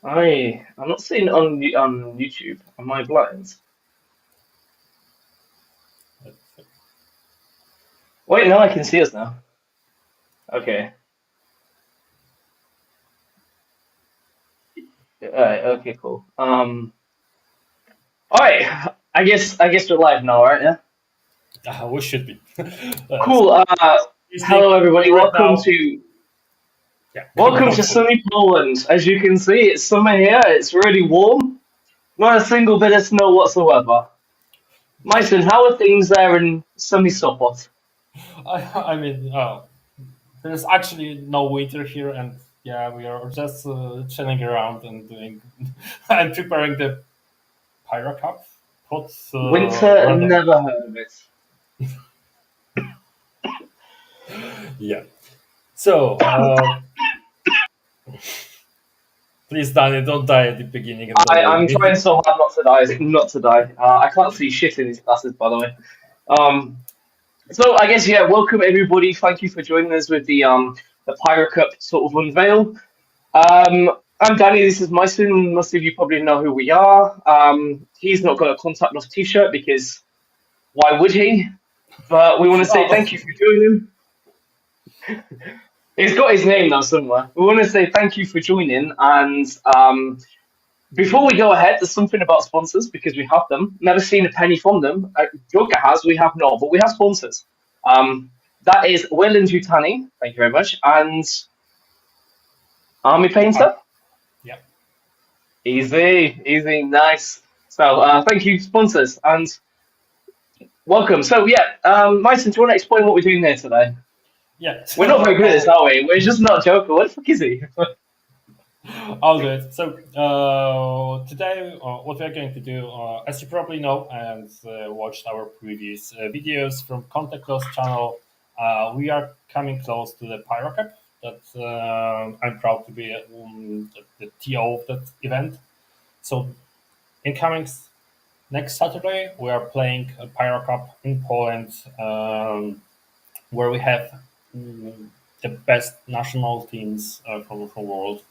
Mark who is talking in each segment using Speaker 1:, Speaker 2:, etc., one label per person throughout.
Speaker 1: I'm not seeing it on YouTube. Am I blind? Wait, no, I can see us now. Okay. Alright, okay, cool. Alright, I guess we're live now, right? Yeah.
Speaker 2: We should be.
Speaker 1: Cool.
Speaker 2: Listening
Speaker 1: Hello everybody.
Speaker 2: right now. Yeah,
Speaker 1: Welcome
Speaker 2: go
Speaker 1: to
Speaker 2: for it.
Speaker 1: sunny Poland. As you can see, it's summer here. It's really warm. Not a single bit of snow whatsoever. Majson, how are things there in sunny Sopot?
Speaker 2: I mean, there's actually no winter here, and yeah, we are just chilling around and doing and preparing the Pyra Cup. What's
Speaker 1: Winter,
Speaker 2: random?
Speaker 1: never heard of it.
Speaker 2: Yeah. So, please, Danny, don't die at the beginning and don't leave
Speaker 1: I'm
Speaker 2: me.
Speaker 1: trying so hard not to die. Not to die. I can't see shit in these glasses, by the way. So I guess yeah, welcome everybody. Thank you for joining us with the Pyra Cup sort of unveil. I'm Danny. This is Majson. Most of you probably know who we are. He's not got a contact us T-shirt because why would he? But we want to say
Speaker 2: Oh,
Speaker 1: thank you for joining. He's got his name now somewhere. We want to say thank you for joining. And before we go ahead, there's something about sponsors because we have them. Never seen a penny from them. Joker has, we have not, but we have sponsors. That is Weyland-Yutani. Thank you very much. And Army Painter.
Speaker 2: yeah.
Speaker 1: Easy, easy, nice. So thank you, sponsors, and welcome. So yeah, Mason, do you want to explain what we're doing there today?
Speaker 2: Yeah.
Speaker 1: We're not very good at this, are we? We're just not Joker. What the fuck is he?
Speaker 2: All good. So today, what we are going to do, as you probably know and watched our previous videos from Contact Us channel, we are coming close to the Pyra Cup. That I'm proud to be the TO of that event. So, incoming next Saturday, we are playing a Pyra Cup in Poland, where we have the best national teams from the world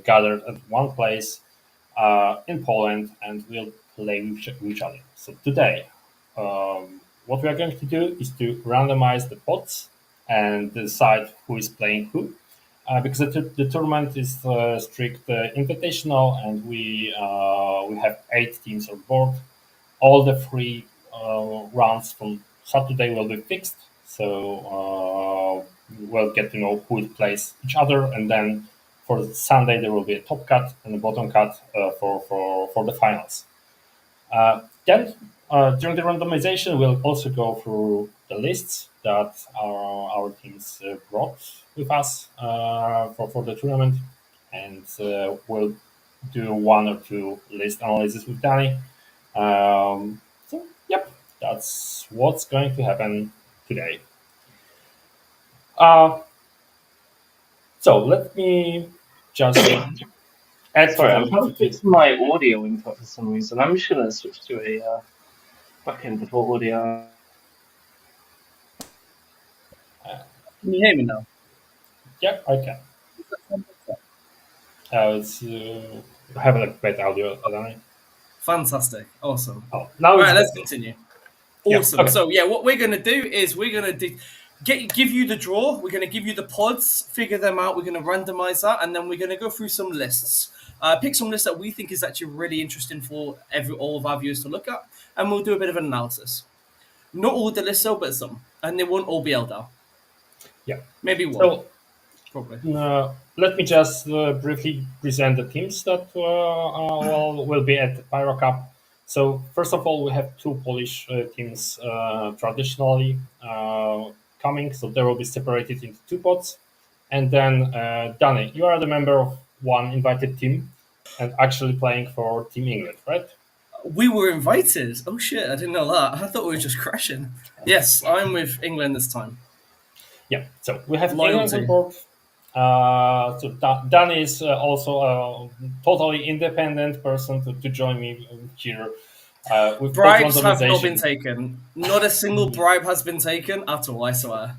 Speaker 2: gathered at one place in Poland, and we'll play with each other. So today, what we are going to do is to randomize the pots and decide who is playing who. Because the tournament is strict invitational, and we have 8 teams on board. All the 3 rounds from Saturday will be fixed, so we'll get to know who plays each other, and then for Sunday there will be a top cut and a bottom cut for the finals. Then during the randomization, we'll also go through the lists that our teams brought with us for the tournament, and we'll do 1 or 2 list analysis with Danny. So, yep, that's what's going to happen today. Uh, so let me just add
Speaker 1: Sorry, I'm trying
Speaker 2: to
Speaker 1: to fix my audio input for some reason. I'm just gonna switch to a back-end default audio. Can you hear me now?
Speaker 2: yeah, I can. It's have a better audio, Danny.
Speaker 3: Fantastic. Awesome.
Speaker 2: Oh, now
Speaker 3: All
Speaker 2: it's
Speaker 3: right, let's
Speaker 2: better.
Speaker 3: continue.
Speaker 2: Yeah,
Speaker 3: Awesome.
Speaker 2: okay.
Speaker 3: So yeah, what we're gonna do is we're gonna give you the draw. We're gonna give you the pods, figure them out. We're gonna randomize that, and then we're gonna go through some lists. Pick some lists that we think is actually really interesting for all of our viewers to look at, and we'll do a bit of an analysis. Not all the lists, though, but some, and they won't all be Eldar.
Speaker 2: Yeah.
Speaker 3: Maybe one,
Speaker 2: So
Speaker 3: probably.
Speaker 2: let me just briefly present the teams that will be at the Pyro Cup. So first of all, we have 2 Polish teams traditionally coming, so they will be separated into 2 pots. And then Danny, you are the member of one invited team and actually playing for Team England, right?
Speaker 3: We were invited. Oh shit! I didn't know that. I thought we were just crashing. Yes, I'm with England this time.
Speaker 2: Yeah, so we have England
Speaker 3: Loyalty.
Speaker 2: on board. So Danny is also a totally independent person to join me here. With
Speaker 3: Bribes have not
Speaker 2: randomization.
Speaker 3: been taken. Not a single bribe has been taken at all, I swear.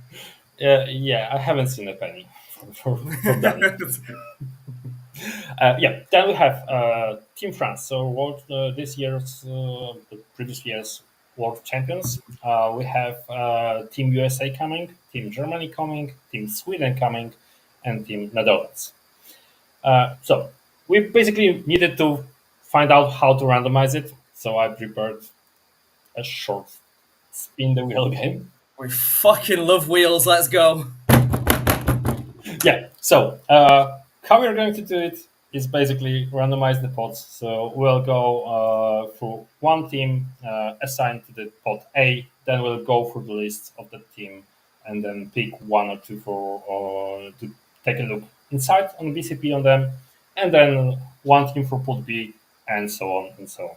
Speaker 2: Yeah, I haven't seen a penny for Danny. Then we have Team France. So this year's, the previous year's world champions. We have Team USA coming, Team Germany coming, Team Sweden coming, and Team Netherlands. So we basically needed to find out how to randomize it. So I prepared a short spin the wheel game.
Speaker 3: We fucking love wheels. Let's go.
Speaker 2: Yeah. So how we're going to do it is basically randomize the pods. So we'll go through one team assigned to the pod A. Then we'll go through the list of the team and then pick one or two to take a look inside on BCP on them, and then one team for pod B, and so on and so on.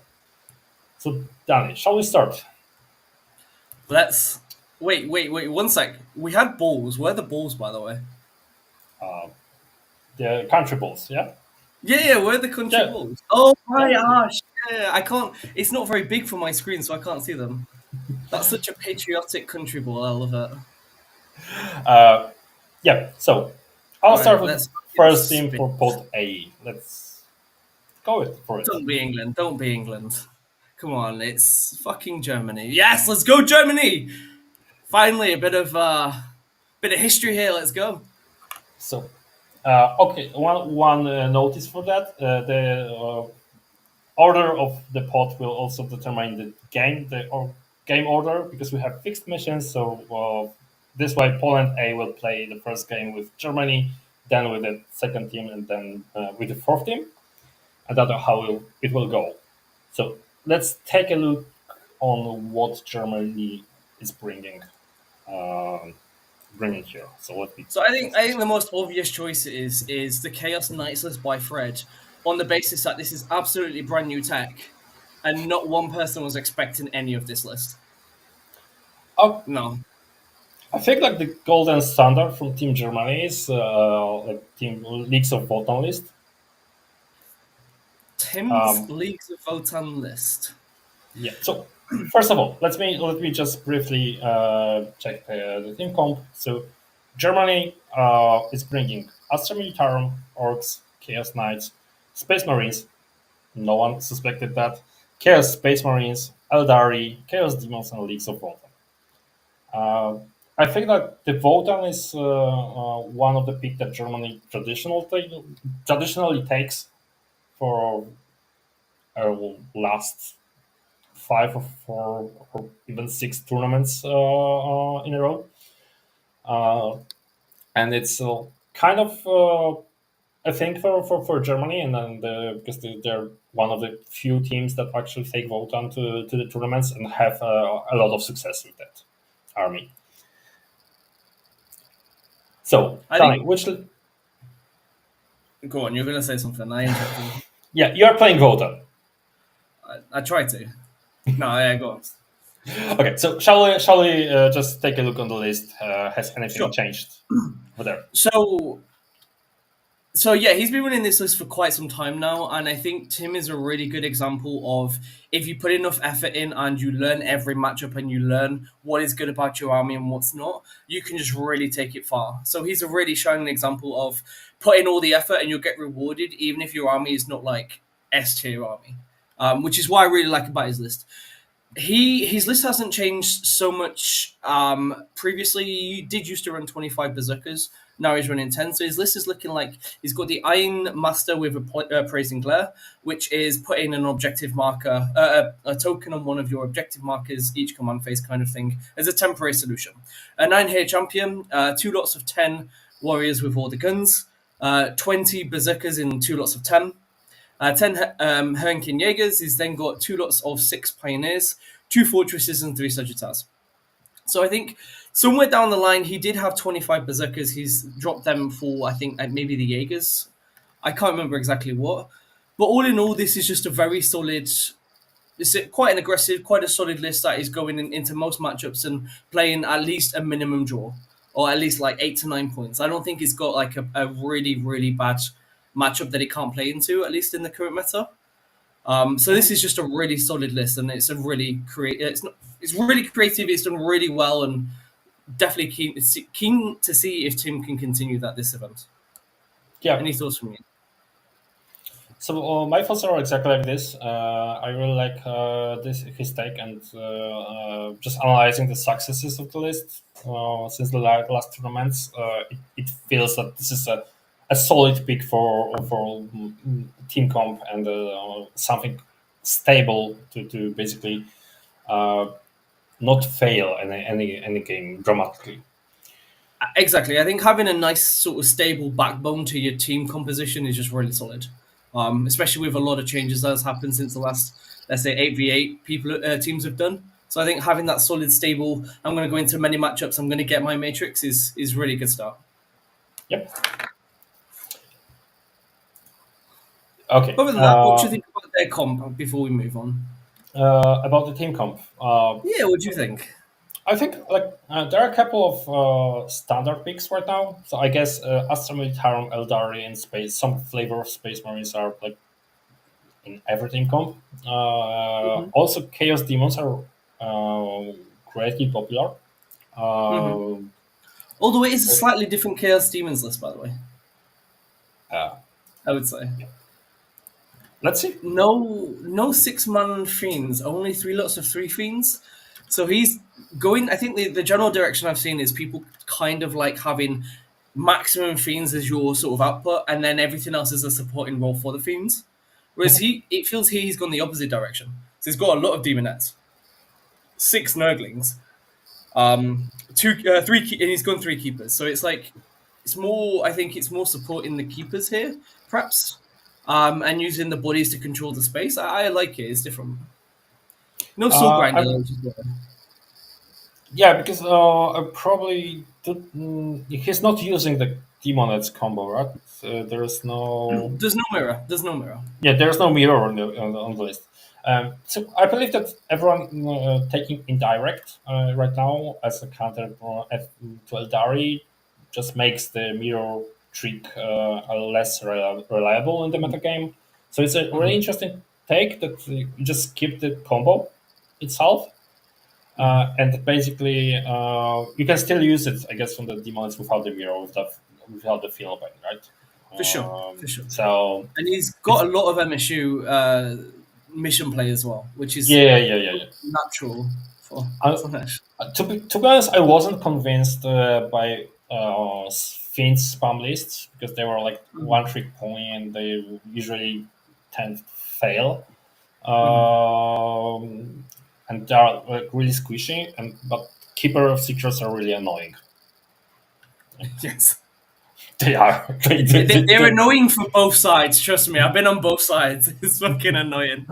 Speaker 2: So Danny, shall we start?
Speaker 3: Let's wait. 1 sec. We had balls. Where are the balls, by the way?
Speaker 2: The country balls, yeah.
Speaker 3: Yeah. Where are the country
Speaker 2: Yeah.
Speaker 3: balls? Oh my gosh. Yeah, I can't. It's not very big for my screen, so I can't see them. That's such a patriotic country ball. I love it.
Speaker 2: Yeah. So I'll start with
Speaker 3: let's
Speaker 2: the first team
Speaker 3: spin.
Speaker 2: for pod A. Let's go for it.
Speaker 3: Don't be England. Don't be England. Come on, it's fucking Germany. Yes, let's go Germany. Finally, a bit of history here. Let's go.
Speaker 2: So, okay, one notice for that. The order of the pod will also determine the game order, because we have fixed missions. So this way, Poland A will play the first game with Germany, then with the second team, and then with the fourth team. And that's how it will go. So let's take a look on what Germany is bringing here.
Speaker 3: So I think the most obvious choice is the Chaos Knights list by Fred, on the basis that this is absolutely brand new tech, and not one person was expecting any of this list. No.
Speaker 2: I think like the golden standard from Team Germany is like Team Leagues of Wotan list.
Speaker 3: Tim's Leagues of Wotan list.
Speaker 2: Yeah. So first of all, let me just briefly check the team comp. So Germany is bringing Astra Militarum, Orcs, Chaos Knights, Space Marines. No one suspected that. Chaos Space Marines, Eldari, Chaos Demons, and Leagues of Wotan. I think that the Wotan is one of the picks that Germany traditionally takes for last 5 or 4 or even 6 tournaments in a row, and it's kind of a thing for Germany, and then because they're one of the few teams that actually take Wotan to the tournaments and have a lot of success with that army. So, Danny,
Speaker 3: go on, you're going to say something. I interrupted.
Speaker 2: Yeah, you're playing Wotan.
Speaker 3: I try to. No, yeah, go on.
Speaker 2: Okay, so shall we just take a look on the list? Has anything changed over there?
Speaker 3: So yeah, he's been running this list for quite some time now, and I think Tim is a really good example of, if you put enough effort in and you learn every matchup and you learn what is good about your army and what's not, you can just really take it far. So he's a really shining example of put in all the effort and you'll get rewarded, even if your army is not like S tier army, which is what I really like about his list. His list hasn't changed so much. Previously, he did used to run 25 berserkers. Now he's running 10. So his list is looking like he's got the Iron Master with a Praising Glare, which is putting an objective marker, a token on one of your objective markers, each command phase kind of thing, as a temporary solution. A 9 champion, 2 lots of 10 warriors with all the guns, 20 berserkers in 2 lots of 10. 10 Hurricane Jaegers. He's then got 2 lots of 6 Pioneers, 2 Fortresses, and 3 Sagittars. So I think somewhere down the line, he did have 25 Berserkers. He's dropped them for, I think, maybe the Jaegers. I can't remember exactly what. But all in all, this is just a very solid... It's quite an aggressive, quite a solid list that is going into most matchups and playing at least a minimum draw, or at least like 8 to 9 points. I don't think he's got like a really, really bad matchup that he can't play into, at least in the current meta. So this is just a really solid list, and it's a really it's really creative. It's done really well, and definitely keen to see if Tim can continue that this event.
Speaker 2: Yeah.
Speaker 3: Any thoughts from you?
Speaker 2: So my thoughts are exactly like this. I really like this his take and just analyzing the successes of the list since the last tournaments. It feels that this is a solid pick for team comp and something stable to basically uh, not fail any game dramatically.
Speaker 3: Exactly. I think having a nice sort of stable backbone to your team composition is just really solid. Especially with a lot of changes that has happened since the last, let's say, 8v8 people teams have done. So I think having that solid, stable, I'm going to go into many matchups, I'm going to get my matrix is really good start.
Speaker 2: Yep. Okay.
Speaker 3: Other than that, what do you think about their comp before we move on?
Speaker 2: About the team comp.
Speaker 3: Yeah, what do you think?
Speaker 2: I think there are a couple of standard picks right now. So I guess Astromid, Harum, Eldari, and Space. Some flavor of Space Marines are like in everything comp.
Speaker 3: Mm-hmm.
Speaker 2: Also, Chaos Demons are greatly popular.
Speaker 3: Mm-hmm.
Speaker 2: Uh,
Speaker 3: Although it is a slightly different Chaos Demons list, by the way,
Speaker 2: uh,
Speaker 3: I would say.
Speaker 2: let's see.
Speaker 3: No 6-man fiends, only 3 lots of 3 fiends. So he's going. I think the general direction I've seen is people kind of like having maximum fiends as your sort of output, and then everything else is a supporting role for the fiends. Whereas it feels he's gone the opposite direction. So he's got a lot of demonettes, 6 nurglings, 3, and he's gone 3 keepers. So it's like it's more. I think it's more supporting the keepers here, perhaps, and using the bodies to control the space. I like it. It's different. No soul grinder.
Speaker 2: Yeah, because I probably he's not using the Demonets combo, right? There is no.
Speaker 3: There's no mirror. There's no mirror.
Speaker 2: Yeah, there's no mirror on the list. So I believe that everyone taking indirect right now as a counter to Eldari just makes the mirror trick less reliable in the metagame. So it's a really interesting take that you just skip the combo itself. And basically, you can still use it, I guess, from the demons without the mirror, without the field button, right?
Speaker 3: For sure.
Speaker 2: So
Speaker 3: And he's got a lot of MSU mission play as well, which is
Speaker 2: yeah.
Speaker 3: natural for Slash.
Speaker 2: To be honest, I wasn't convinced by Fiend's spam lists because they were like one trick pony and they usually tend to fail. And they are like really squishy, but Keeper of Secrets are really annoying.
Speaker 3: Yes.
Speaker 2: They are.
Speaker 3: They're annoying for both sides. Trust me, I've been on both sides. It's fucking annoying.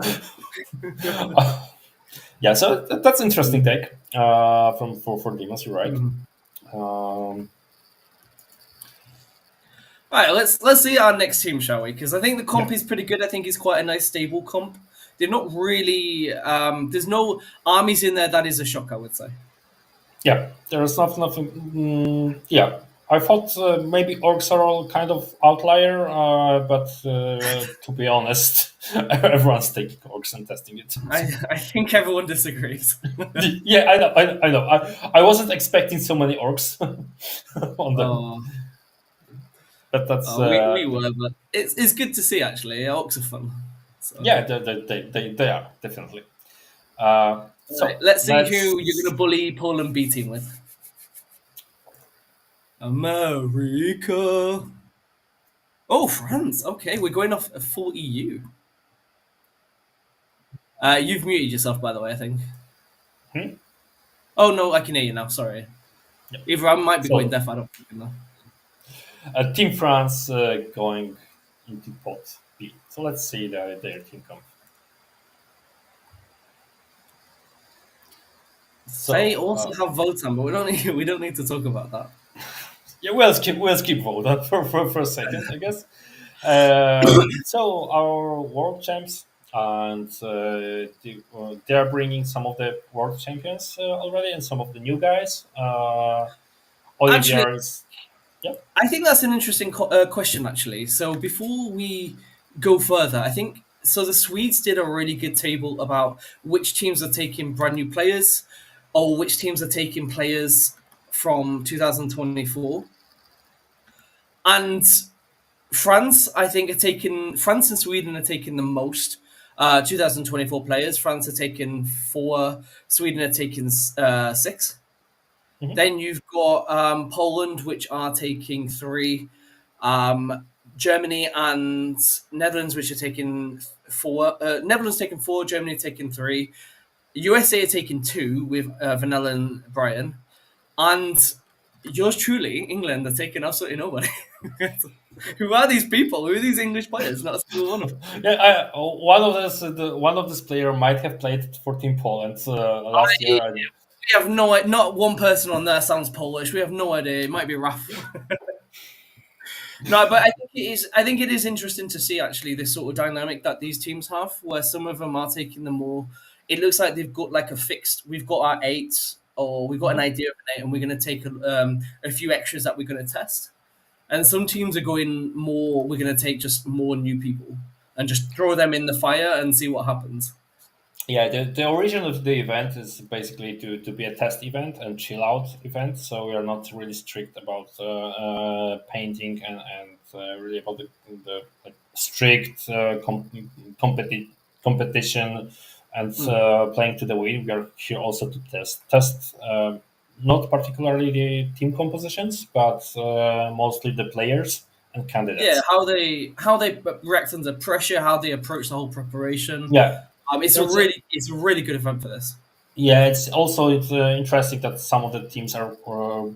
Speaker 2: Yeah, so that's interesting take for Demons. You're right.
Speaker 3: All right, let's see our next team, shall we? Because I think the comp is pretty good. I think it's quite a nice stable comp. They're not really. There's no armies in there that is a shock, I would say.
Speaker 2: Yeah, there's nothing. Yeah, I thought maybe orcs are all kind of outlier, but to be honest, everyone's taking orcs and testing it.
Speaker 3: I think everyone disagrees.
Speaker 2: Yeah, I know. I wasn't expecting so many orcs on them. But that's
Speaker 3: we were, but it's good to see actually. Orcs are fun. So.
Speaker 2: Yeah, they are definitely. So
Speaker 3: right, let's see who you're going to bully Poland B team with. America. Oh, France. Okay, we're going off a full EU. You've muted yourself, by the way, I think. Oh, no, I can hear you now. Sorry.
Speaker 2: Yep.
Speaker 3: Either I might be going deaf, I don't know.
Speaker 2: Team France going into pot B. So let's see their team come.
Speaker 3: So, they also have Votan, but we don't need to talk about that.
Speaker 2: Yeah, we'll skip Votan for a second, I guess. So our world champs, and they are bringing some of the world champions already, and some of the new guys.
Speaker 3: Actually, I think that's an interesting question, actually. So before we go further, I think so. The Swedes did a really good table about which teams are taking brand new players, or which teams are taking players from 2024, and France, I think, France and Sweden are taking the most 2024 players. France are taking 4, Sweden are taking 6.
Speaker 2: Mhm.
Speaker 3: Then you've got Poland, which are taking 3. Germany and Netherlands, which are taking 4. Netherlands taking 4, Germany taking 3. USA are taking 2 with Vanilla and Brian. And yours truly, England, are taking absolutely nobody. Who are these people? Who are these English players? Not a single one of them.
Speaker 2: Yeah, one of this player might have played for Team Poland last year. And
Speaker 3: We have not one person on there sounds Polish. We have no idea. It might be Raf. No, but I think it is interesting to see actually this sort of dynamic that these teams have, where some of them are taking the more. It looks like they've got like a fixed. We've got our 8, or we've got an idea of an 8, and we're going to take a few extras that we're going to test. And some teams are going more. We're going to take just more new people and just throw them in the fire and see what happens.
Speaker 2: yeah, the origin of the event is basically to be a test event and chill out event. So we are not really strict about painting and really about the like, strict competition and playing to the win. We are here also to test not particularly the team compositions, but mostly the players and
Speaker 3: Yeah,
Speaker 2: candidates.
Speaker 3: how they react under pressure, how they approach the whole preparation.
Speaker 2: Yeah.
Speaker 3: It's
Speaker 2: That's
Speaker 3: a really good event for this.
Speaker 2: Yeah, it's interesting that some of the teams are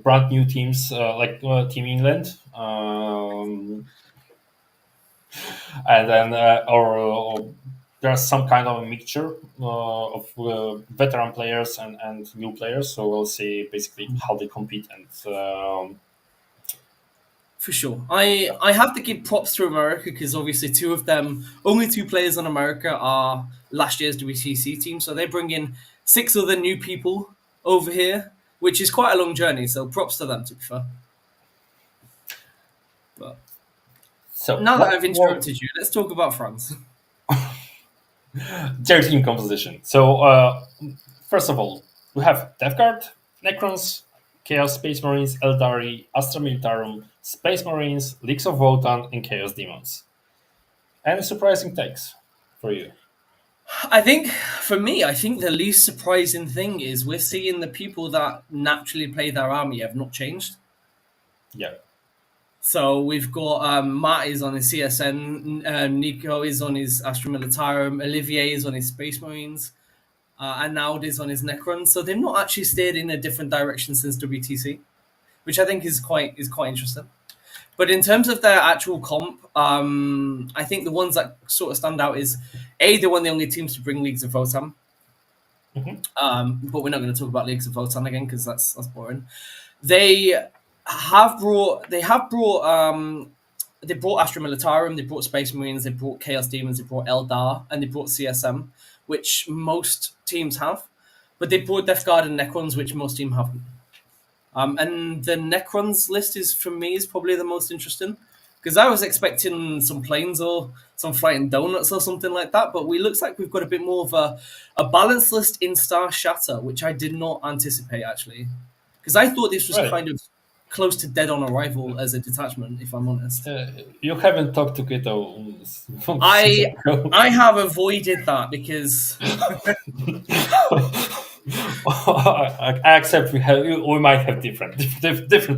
Speaker 2: brand new teams like Team England, and then or there's some kind of a mixture of veteran players and new players. So we'll see basically how they compete and
Speaker 3: For sure. I have to give props to America because obviously only 2 players on America are last year's WTC team. So they bring in 6 other new people over here, which is quite a long journey. So props to them, to be fair. But
Speaker 2: so
Speaker 3: now that I've
Speaker 2: what
Speaker 3: interrupted you, let's talk about France.
Speaker 2: their team composition. So first of all, we have Death Guard, Necrons, Chaos Space Marines, Eldari, Astra Militarum, Space Marines, Leagues of Votan, and Chaos Demons. Any surprising takes for you?
Speaker 3: I think, for me, I think the least surprising thing is we're seeing the people that naturally play their army have not changed.
Speaker 2: Yeah.
Speaker 3: So we've got Matt is on his CSN, Nico is on his Astra Militarum, Olivier is on his Space Marines, and Naud is on his Necron. So they've not actually steered in a different direction since WTC, which I think is quite interesting. But in terms of their actual comp, I think the ones that sort of stand out is they were the only teams to bring Leagues of Votan. But we're not going to talk about Leagues of Votan again because that's boring. They brought Astra Militarum, they brought Space Marines, they brought Chaos Demons, they brought Eldar, and they brought CSM, which most teams have. But they brought Death Guard and Necrons, which most teams haven't. And the Necrons list is, for me, is probably the most interesting. Because I was expecting some planes or some flying donuts or something like that, but we looks like we've got a bit more of a balanced list in Star Shatter, which I did not anticipate, actually. Because I thought this was
Speaker 2: Right.
Speaker 3: kind of close to dead on arrival as a detachment, if I'm honest.
Speaker 2: You haven't talked to Keto.
Speaker 3: I have avoided that because
Speaker 2: I accept we might have different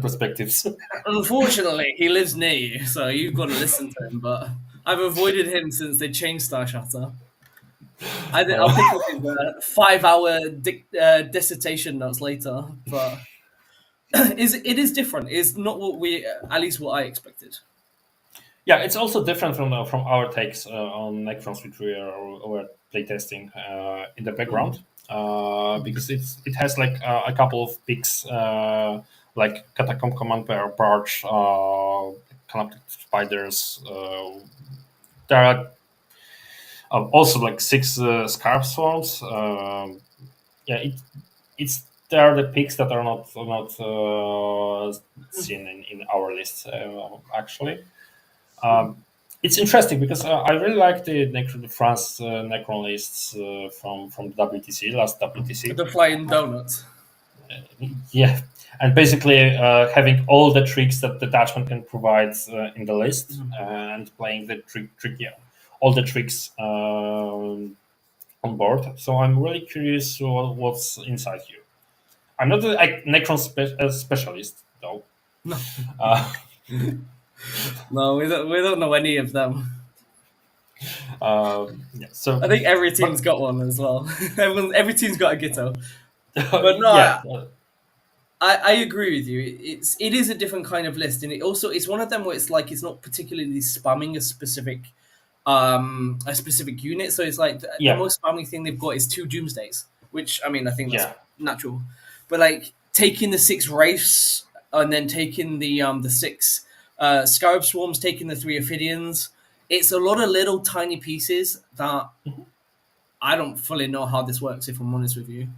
Speaker 2: perspectives.
Speaker 3: unfortunately he lives near you, so you've got to listen to him. But I've avoided him since they changed Star Shatter. I'll pick up his 5-hour dissertation notes later, but it is different. It's not at least what I expected.
Speaker 2: Yeah, it's also different from our takes on Necrons, which we're playtesting in the background, because it has like a couple of picks like Catacomb Command Barge, Canoptic Spiders. There are also like 6 Scarf Swarms. Yeah, there are the picks that are not seen in our list actually. It's interesting because I really like the France Necron lists from the WTC last WTC.
Speaker 3: The flying donuts.
Speaker 2: Yeah, and basically having all the tricks that the Dutchman can provide in the list, and playing the all the tricks on board. So I'm really curious what's inside here. I'm not a Necron specialist though.
Speaker 3: No.
Speaker 2: Uh,
Speaker 3: No, we don't know any of them.
Speaker 2: yeah, so
Speaker 3: I think every team's got one as well. Every team's got a Gitto. But no,
Speaker 2: yeah,
Speaker 3: I agree with you. It is a different kind of list, and it's one of them where it's like it's not particularly spamming a specific unit. So it's like the most spammy thing they've got is 2 Doomsdays, which I mean I think that's natural. But like taking the 6 Wraiths and then taking the 6 Scarab Swarms, taking the 3 Ophidians, it's a lot of little tiny pieces that I don't fully know how this works, if I'm honest with you.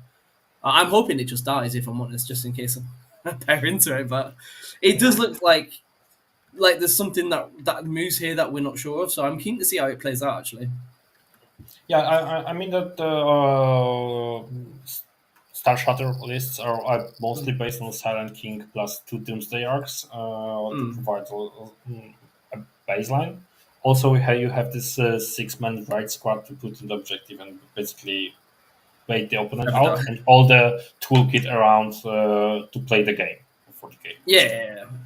Speaker 3: I'm hoping it just dies, if I'm honest, just in case I pair into it. But it does look like there's something that moves here that we're not sure of. So I'm keen to see how it plays out, actually.
Speaker 2: yeah. I mean that Star Shatter lists are mostly based on Silent King plus 2 Doomsday arcs to provide a baseline. Also, you have this 6-man right squad to put in the objective and basically bait the opponent out, and all the toolkit around to play the game for the game.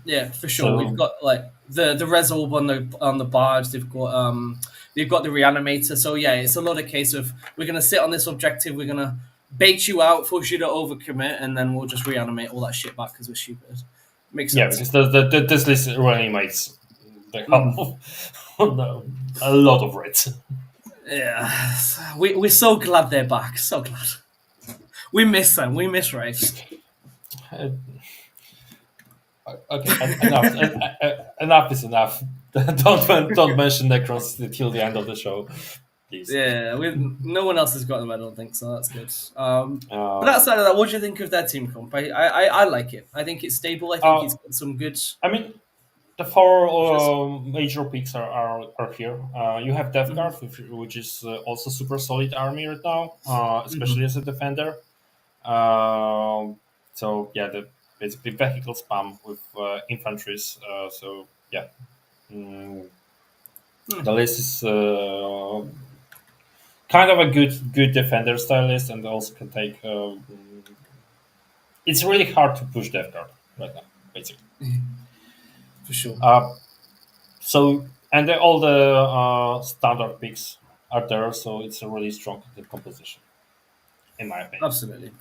Speaker 3: Yeah, for sure.
Speaker 2: So,
Speaker 3: we've got like the Resolve on the barge. They've got the Reanimator. So yeah, it's a lot of case of we're gonna sit on this objective. We're gonna bait you out, force you to overcommit, and then we'll just reanimate all that shit back because we're stupid. Makes sense.
Speaker 2: Yeah, because this list reanimates the a lot of reds.
Speaker 3: Yeah, we're so glad they're back. So glad. We miss them. We miss Wraiths.
Speaker 2: Okay, enough is enough. don't mention Necrons till the end of the show, please.
Speaker 3: Yeah, no one else has got them. I don't think so. That's good. But outside of that, what do you think of their team comp? I like it. I think it's stable. I think it's got some good.
Speaker 2: I mean, the 4 major picks are here. You have Death Guard, which is also super solid army right now, especially as a defender. So yeah, basically vehicle spam with infantries. So yeah, the list is kind of a good defender style list, and also can take. It's really hard to push Death Guard right now, basically.
Speaker 3: For sure.
Speaker 2: So and all the standard picks are there, so it's a really strong composition, in my opinion.
Speaker 3: Absolutely.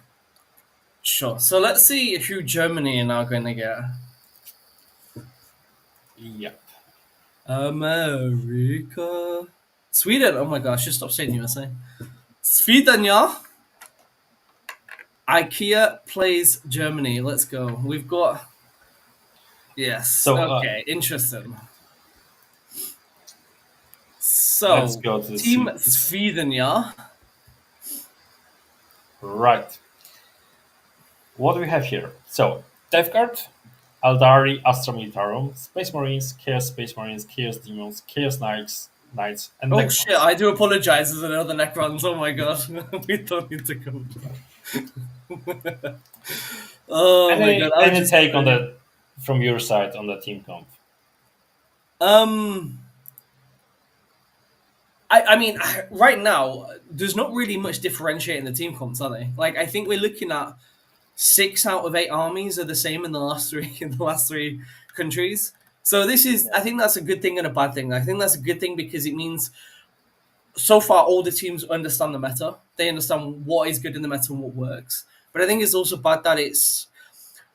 Speaker 3: Sure. So let's see who Germany are now going to get.
Speaker 2: Yep.
Speaker 3: America. Sweden. Oh my gosh, just stop saying USA. Sweden, yeah. IKEA plays Germany. Let's go. We've got. Yes.
Speaker 2: So,
Speaker 3: okay. Interesting. So,
Speaker 2: let's go to
Speaker 3: Team Sweden, yeah.
Speaker 2: Right. What do we have here? So, Death Guard, Aldari, Astra Militarum, Space Marines, Chaos Space Marines, Chaos Demons, Chaos Knights, and
Speaker 3: oh
Speaker 2: Necrons.
Speaker 3: shit! I do apologize. There's another Necrons. Oh my god, we don't need to go. Oh my god!
Speaker 2: Any take on that from your side on the team comp?
Speaker 3: I mean, right now there's not really much differentiating the team comps, are they? Like, I think we're looking at 6 out of 8 armies are the same in the last 3 countries. So this is, I think that's a good thing and a bad thing. I think that's a good thing because it means so far all the teams understand the meta. They understand what is good in the meta and what works. But I think it's also bad that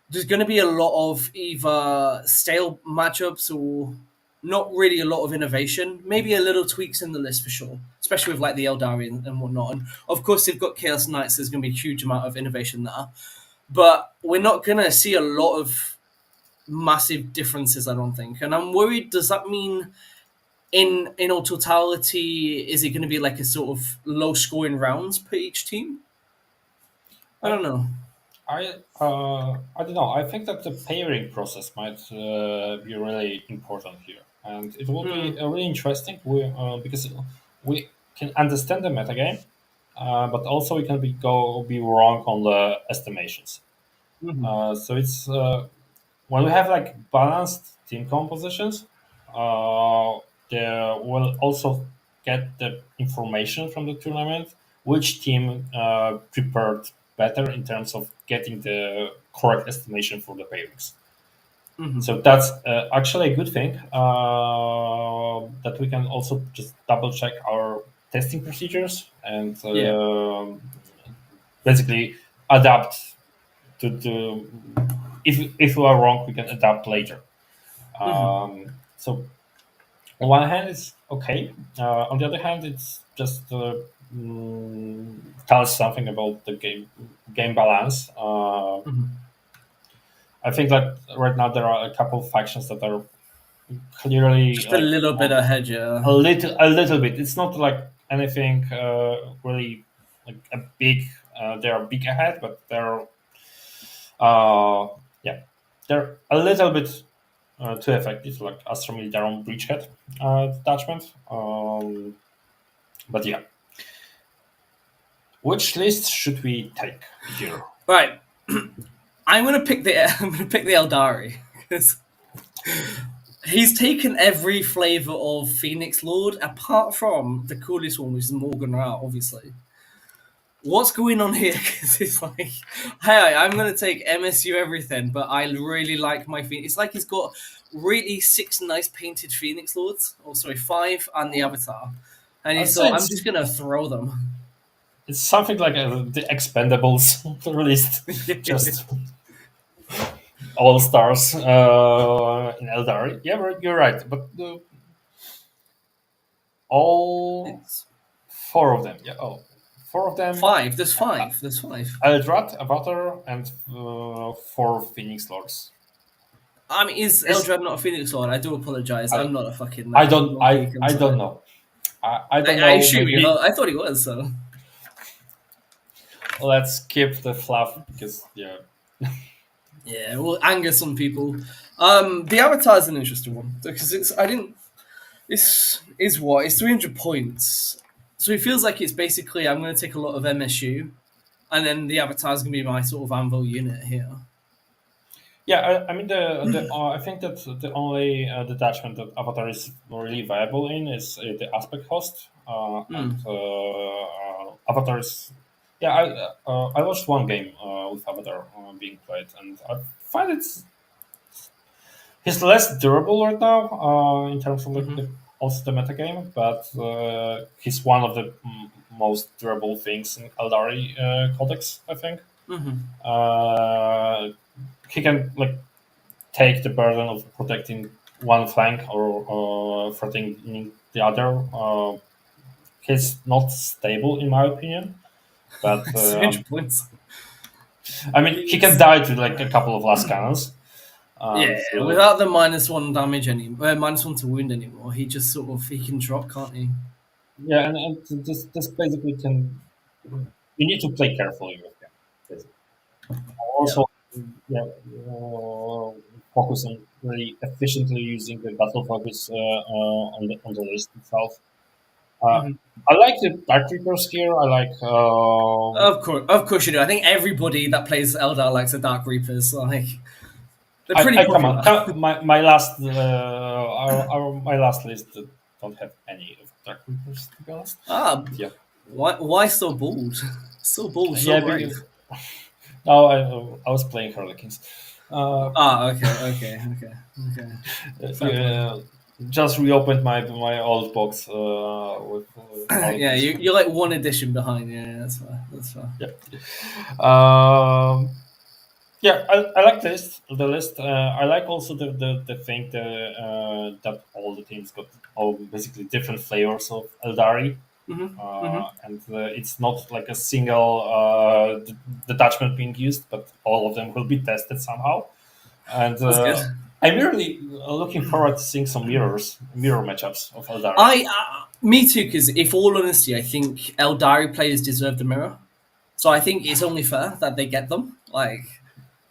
Speaker 3: there's going to be a lot of either stale matchups or not really a lot of innovation. Maybe a little tweaks in the list for sure, especially with like the Eldari and whatnot. And of course, they've got Chaos Knights. There's going to be a huge amount of innovation there. But we're not going to see a lot of massive differences, I don't think. And I'm worried, does that mean in all totality, is it going to be like a sort of low scoring rounds per each team? I don't know.
Speaker 2: I don't know. I think that the pairing process might be really important here, and it will be really interesting. Because we can understand the metagame, but also we can be wrong on the estimations. So it's when we have like balanced team compositions, they will also get the information from the tournament which team prepared better in terms of getting the correct estimation for the pairings. So that's actually a good thing that we can also just double check our testing procedures and basically adapt to if we are wrong, we can adapt later. So on one hand, it's okay. On the other hand, it's just tells something about the game balance. I think that right now there are a couple of factions that are clearly
Speaker 3: Just a little bit ahead, yeah.
Speaker 2: a little bit. It's not like anything really like a big. They are big ahead, but they're they're a little bit too effective. Like Astromil, their own bridgehead detachment. But yeah, which list should we take here?
Speaker 3: Right. I'm gonna pick the Eldari because he's taken every flavor of Phoenix Lord apart from the coolest one, which is Morgan Rao, obviously. What's going on here? Because it's like, hey, I'm gonna take MSU everything, but I really like my Phoenix. It's like he's got really 6 nice painted Phoenix Lords, or sorry, 5 and the Avatar, and he's thought, I'm just gonna throw them.
Speaker 2: It's something like the Expendables list, just all stars in Eldari. Yeah, you're right, but all 4 of them. Yeah, 4 of them.
Speaker 3: 5. There's 5. There's 5.
Speaker 2: Eldrad, Avatar, and 4 Phoenix Lords.
Speaker 3: I mean, is Eldrad not a Phoenix Lord? I do apologize. I'm not a fucking.
Speaker 2: I don't know. I don't know.
Speaker 3: I assume you know. I thought he was. So
Speaker 2: let's skip the fluff because
Speaker 3: yeah, we'll anger some people. The Avatar is an interesting one because it's what? It's 300 points. So it feels like it's basically I'm going to take a lot of MSU, and then the Avatar is going to be my sort of anvil unit here.
Speaker 2: Yeah, I mean I think that the only detachment that Avatar is really viable in is the aspect host. And Avatar is. Yeah, I watched one game with Avatar being played, and I find he's less durable right now in terms of also the meta game, but he's one of the most durable things in Eldari Codex, I think. He can take the burden of protecting one flank or threatening the other. He's not stable, in my opinion. But
Speaker 3: points.
Speaker 2: I mean, he can die to a couple of last cannons.
Speaker 3: Without the -1 damage anymore, -1 to wound anymore, he just he can drop, can't he?
Speaker 2: Yeah, and this basically can. You need to play carefully with him. Also, focus on really efficiently using the battle focus on the list itself. I like the Dark Reapers here. I like.
Speaker 3: Of course you do. I think everybody that plays Eldar likes the Dark Reapers. They're pretty popular.
Speaker 2: Come on. My last my last list don't have any of Dark Reapers, to be honest.
Speaker 3: Yeah. Why so bold? So bold. So brave.
Speaker 2: No, I was playing Harlequins.
Speaker 3: Okay.
Speaker 2: Just reopened my old box with.
Speaker 3: You're like 1 edition behind. Yeah, that's fine.
Speaker 2: Yeah. I like the list. I like also the thing that all the teams got basically different flavors of Eldari. And it's not like a single detachment being used, but all of them will be tested somehow. And I'm really looking forward to seeing some mirror matchups of Eldari.
Speaker 3: Me too, because if all honesty, I think Eldari players deserve the mirror. So I think it's only fair that they get them.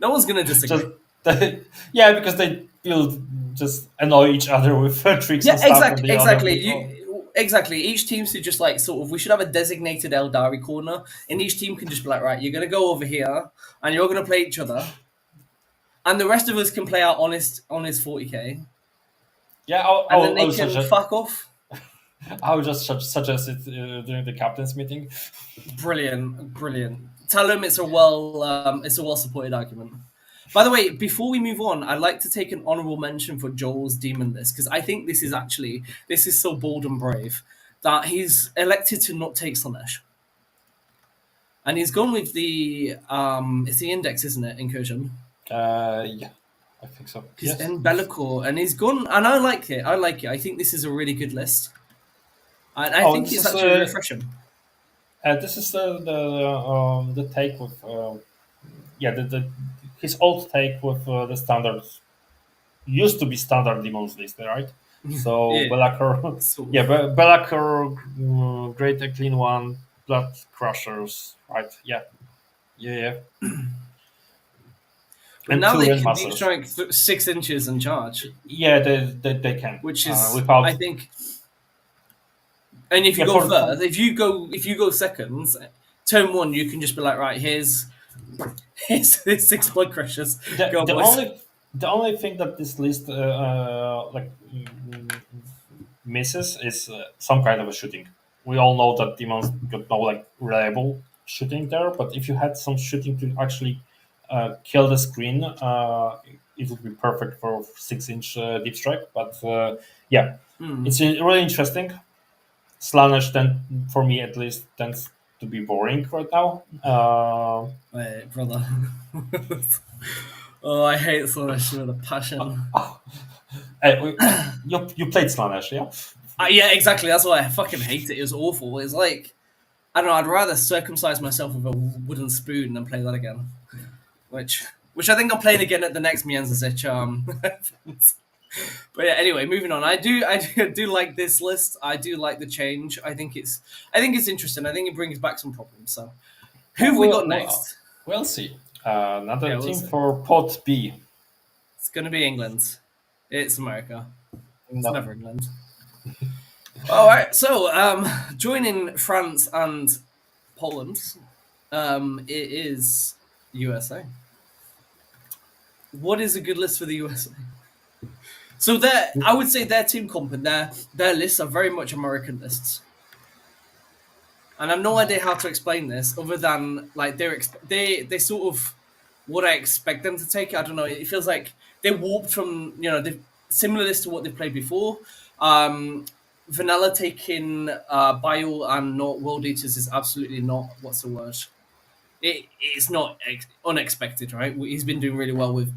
Speaker 3: No one's going to disagree.
Speaker 2: Because they will just annoy each other with tricks and stuff.
Speaker 3: Exactly. Exactly. Each team should just like sort of. We should have a designated Eldari corner, and each team can just be like, right, you're gonna go over here, and you're gonna play each other, and the rest of us can play our honest 40k,
Speaker 2: Yeah,
Speaker 3: and then they can fuck off.
Speaker 2: I would just suggest it during the captain's meeting.
Speaker 3: Brilliant. Tell them it's a well supported argument. By the way, before we move on, I'd like to take an honourable mention for Joel's demon list because I think this is so bold and brave that he's elected to not take Slanesh. And he's gone with the it's the index, isn't it, incursion?
Speaker 2: Yeah, I think so.
Speaker 3: Yes. And Be'lakor, and he's gone, and I like it. I think this is a really good list. And I think it's actually refreshing.
Speaker 2: This is the take with his old take with the standard used to be standard demons list, right? So yeah. Be'lakor, Be'lakor, Great Clean One, Blood Crushers, right? Yeah.
Speaker 3: And now they can deep strike 6 inches and charge.
Speaker 2: Yeah, they can.
Speaker 3: Which is without, I think. And if you go first, if you go seconds, turn 1, you can just be like, right, here's 6 blood crushers.
Speaker 2: The only thing that this list misses is some kind of a shooting. We all know that demons got no reliable shooting there, but if you had some shooting to actually kill the screen, it would be perfect for 6-inch deep strike. But it's really interesting. Slanesh, for me at least, tends to be boring right now.
Speaker 3: Wait, brother. Oh, I hate Slanesh with a passion.
Speaker 2: You played Slanesh, yeah?
Speaker 3: Yeah, exactly. That's why I fucking hate it. It was awful. It's like, I don't know, I'd rather circumcise myself with a wooden spoon than play that again. Which I think I'm playing again at the next Mienzazich. But yeah, anyway, moving on. I do like this list. I do like the change. I think it's interesting. I think it brings back some problems. So, who have we got next?
Speaker 2: We'll see. Another team for Pot B.
Speaker 3: It's going to be England. It's America. It's never England. All right. So, joining France and Poland, it is USA. What is a good list for the USA? So I would say their team comp and their lists are very much American lists, and I have no idea how to explain this other than like they sort of what I expect them to take. I don't know. It feels like they warped from similar list to what they've played before. Vanilla taking Bile and not World Eaters is absolutely not what's the word. It's not unexpected, right? He's been doing really well with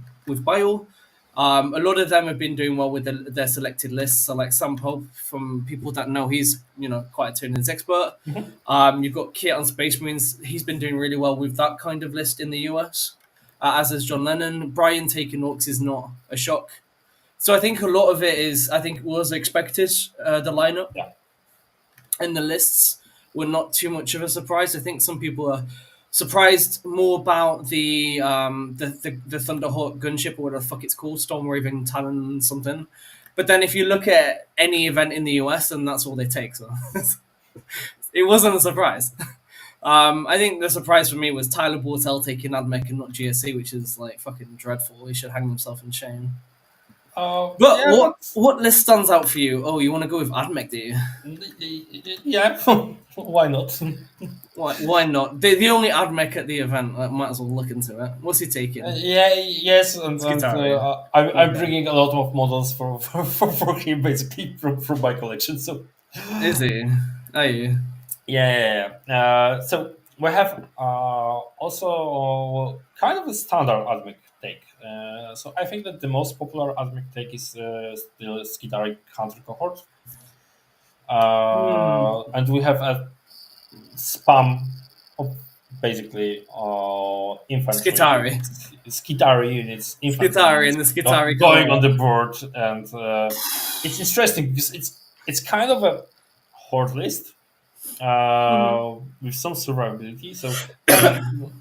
Speaker 3: Bile. A lot of them have been doing well with their selected lists. So like Sam Pope, from people that know he's quite a Turnings expert. Mm-hmm. You've got Kit on Space Marines. He's been doing really well with that kind of list in the US. As is John Lennon. Brian taking Orcs is not a shock. So I think a lot of it was expected. The lineup and the lists were not too much of a surprise. I think some people are surprised more about the Thunderhawk gunship or whatever the fuck it's called, Stormraven Talon something. But then if you look at any event in the US, then that's all they take. So it wasn't a surprise. I think the surprise for me was Tyler Bortel taking Admech and not GSC, which is like fucking dreadful. He should hang himself in shame. What list stands out for you? Oh, you want to go with Admech, do you?
Speaker 2: Yeah, why not?
Speaker 3: Why not? The only Admech at the event. I might as well look into it. What's he taking?
Speaker 2: Yes, I'm bringing a lot of models for him basically from my collection. So
Speaker 3: is he? Are you?
Speaker 2: Yeah. So we have also kind of a standard Admech take. So I think that the most popular Admech take is still Skidari Hunter Cohort. And we have a spam of basically infantry. Skidari units.
Speaker 3: Skidari and the Skidari
Speaker 2: going on the board. And it's interesting because it's kind of a horde list. With some survivability. So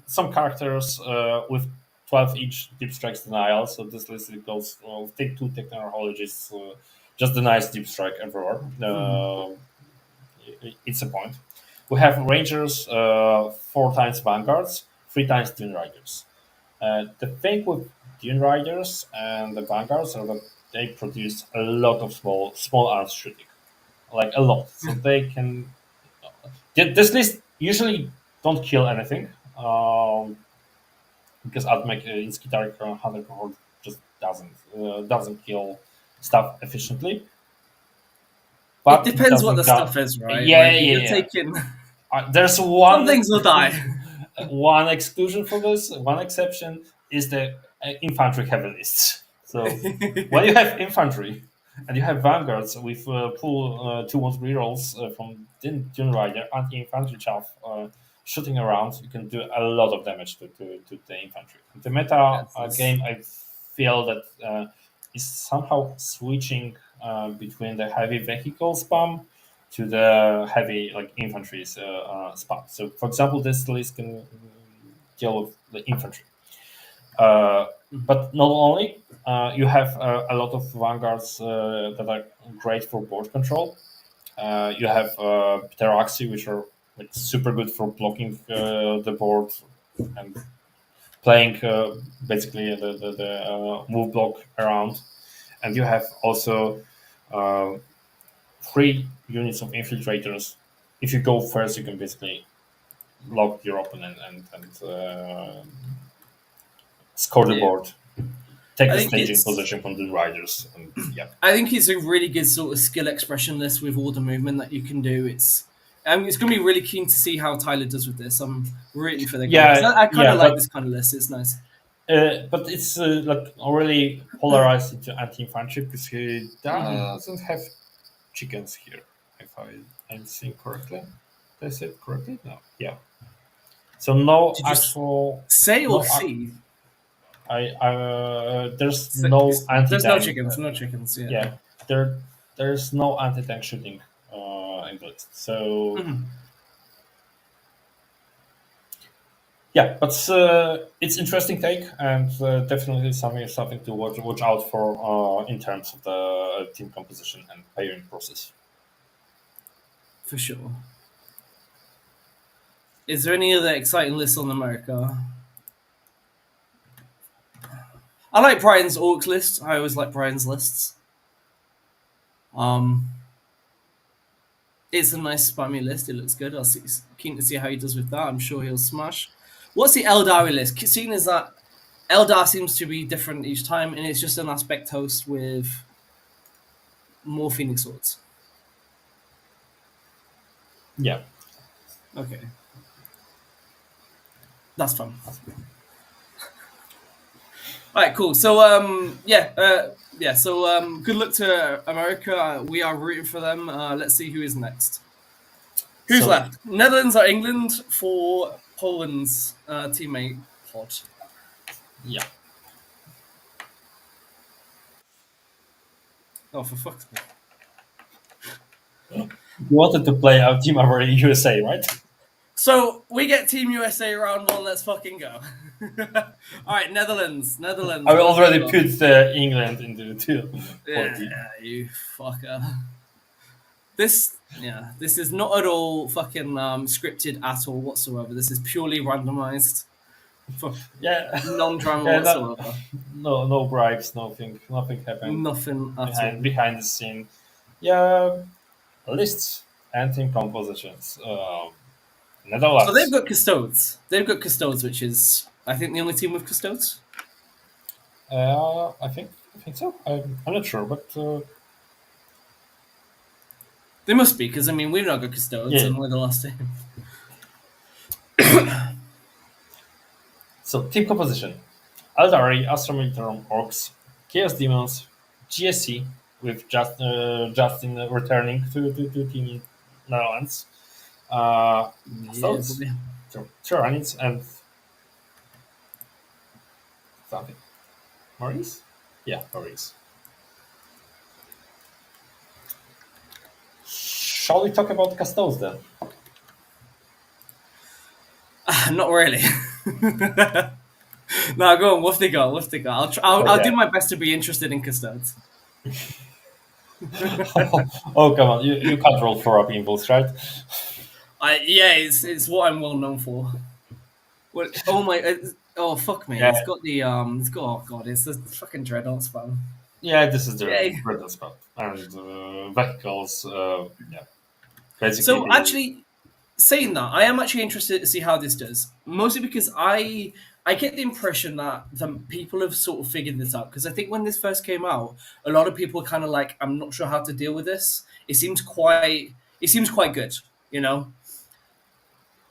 Speaker 2: some characters with 12-inch deep strikes denial. So this list goes take 2 technologists, just the nice deep strike everywhere. it's a point. We have Rangers, 4 times Vanguards, 3 times Dune Riders. The thing with Dune Riders and the Vanguards are that they produce a lot of small arms shooting, like a lot. So they can. This list usually don't kill anything, because Admech in Skitarik 100 cohort just doesn't kill stuff efficiently. But
Speaker 3: It depends what
Speaker 2: doesn't
Speaker 3: the
Speaker 2: count.
Speaker 3: stuff is, right?
Speaker 2: Yeah,
Speaker 3: Like,
Speaker 2: yeah,
Speaker 3: you're
Speaker 2: yeah.
Speaker 3: taking
Speaker 2: There's
Speaker 3: some
Speaker 2: one
Speaker 3: things will die.
Speaker 2: one exclusion for this. One exception is the infantry heavy lists. So when you have infantry and you have vanguards with pull 2-1 rerolls from Dune Rider anti-infantry chaff shooting around, you can do a lot of damage to the infantry. The meta game, I feel that is somehow switching between the heavy vehicle spam to the heavy like infantry spam. So, for example, this list can deal with the infantry. But not only, you have a lot of vanguards that are great for board control. You have Pteraxi, which are like super good for blocking the board and playing basically the move block around. And you have also 3 units of infiltrators. If you go first, you can basically block your opponent and score the board, take
Speaker 3: I
Speaker 2: the
Speaker 3: think
Speaker 2: staging
Speaker 3: it's-
Speaker 2: position from the riders, and yeah.
Speaker 3: I think it's a really good sort of skill expression list with all the movement that you can do. It's going to be really keen to see how Tyler does with this. I'm rooting for the guy. I kind of like this kind of list. It's nice.
Speaker 2: But it's like already polarized into anti-infantry because he doesn't have chickens here. If I'm seeing correctly, did I say it correctly? No. Yeah. So no
Speaker 3: Did you
Speaker 2: actual
Speaker 3: say or
Speaker 2: no,
Speaker 3: see?
Speaker 2: There's no anti-tank.
Speaker 3: There's no chickens. No chickens. Yeah.
Speaker 2: There's no anti-tank shooting in the list. So yeah, but it's interesting take and definitely something to watch out for in terms of the team composition and pairing process.
Speaker 3: For sure. Is there any other exciting lists on America? I like Brian's Orc list. I always like Brian's lists. It's a nice spammy list. It looks good. Keen to see how he does with that. I'm sure he'll smash. What's the Eldari list? Seeing as that Eldar seems to be different each time, and it's just an aspect host with more Phoenix Swords.
Speaker 2: Yeah.
Speaker 3: Okay. That's fun. All right, cool. So, good luck to America. We are rooting for them. Let's see who is next. Who's left? Netherlands or England for Poland's teammate Pod.
Speaker 2: Yeah.
Speaker 3: Oh, for fuck's sake.
Speaker 2: You wanted to play our team over USA, right?
Speaker 3: So we get Team USA round 1. Let's fucking go. All right, Netherlands.
Speaker 2: I already put England into the 2.
Speaker 3: Yeah, you fucker. This is not at all fucking scripted at all whatsoever. This is purely randomized. Non-drama whatsoever.
Speaker 2: No bribes, nothing happened.
Speaker 3: Nothing at all.
Speaker 2: Behind the scene. Yeah, lists and team compositions. Netherlands.
Speaker 3: So they've got Custodes. Which is, I think, the only team with Custodes.
Speaker 2: I think so. I'm not sure, but
Speaker 3: they must be, because I mean we've not got Custodes, and we're the last team.
Speaker 2: So team composition: Eldari, Astro Militarum Orcs, Chaos Demons, GSC with Justin returning to Team Netherlands. Tyranids and something. Maurice? Yeah, Maurice. Shall we talk about Custodes then?
Speaker 3: Not really. No, go on. What have they got? I'll do my best to be interested in Custodes.
Speaker 2: Oh, come on, you can't roll 4-up impulse, right?
Speaker 3: Yeah, it's what I'm well known for. What? Oh my! Oh fuck me!
Speaker 2: Yeah,
Speaker 3: It's got the It's got, oh god! It's the fucking dreadnought spam.
Speaker 2: yeah, this is the
Speaker 3: Yay!
Speaker 2: Britain spot. And vehicles, yeah,
Speaker 3: So
Speaker 2: basically,
Speaker 3: actually, saying that, I am actually interested to see how this does. Mostly because I get the impression that the people have sort of figured this out. Because I think when this first came out, a lot of people kind of like, I'm not sure how to deal with this. It seems quite good, you know.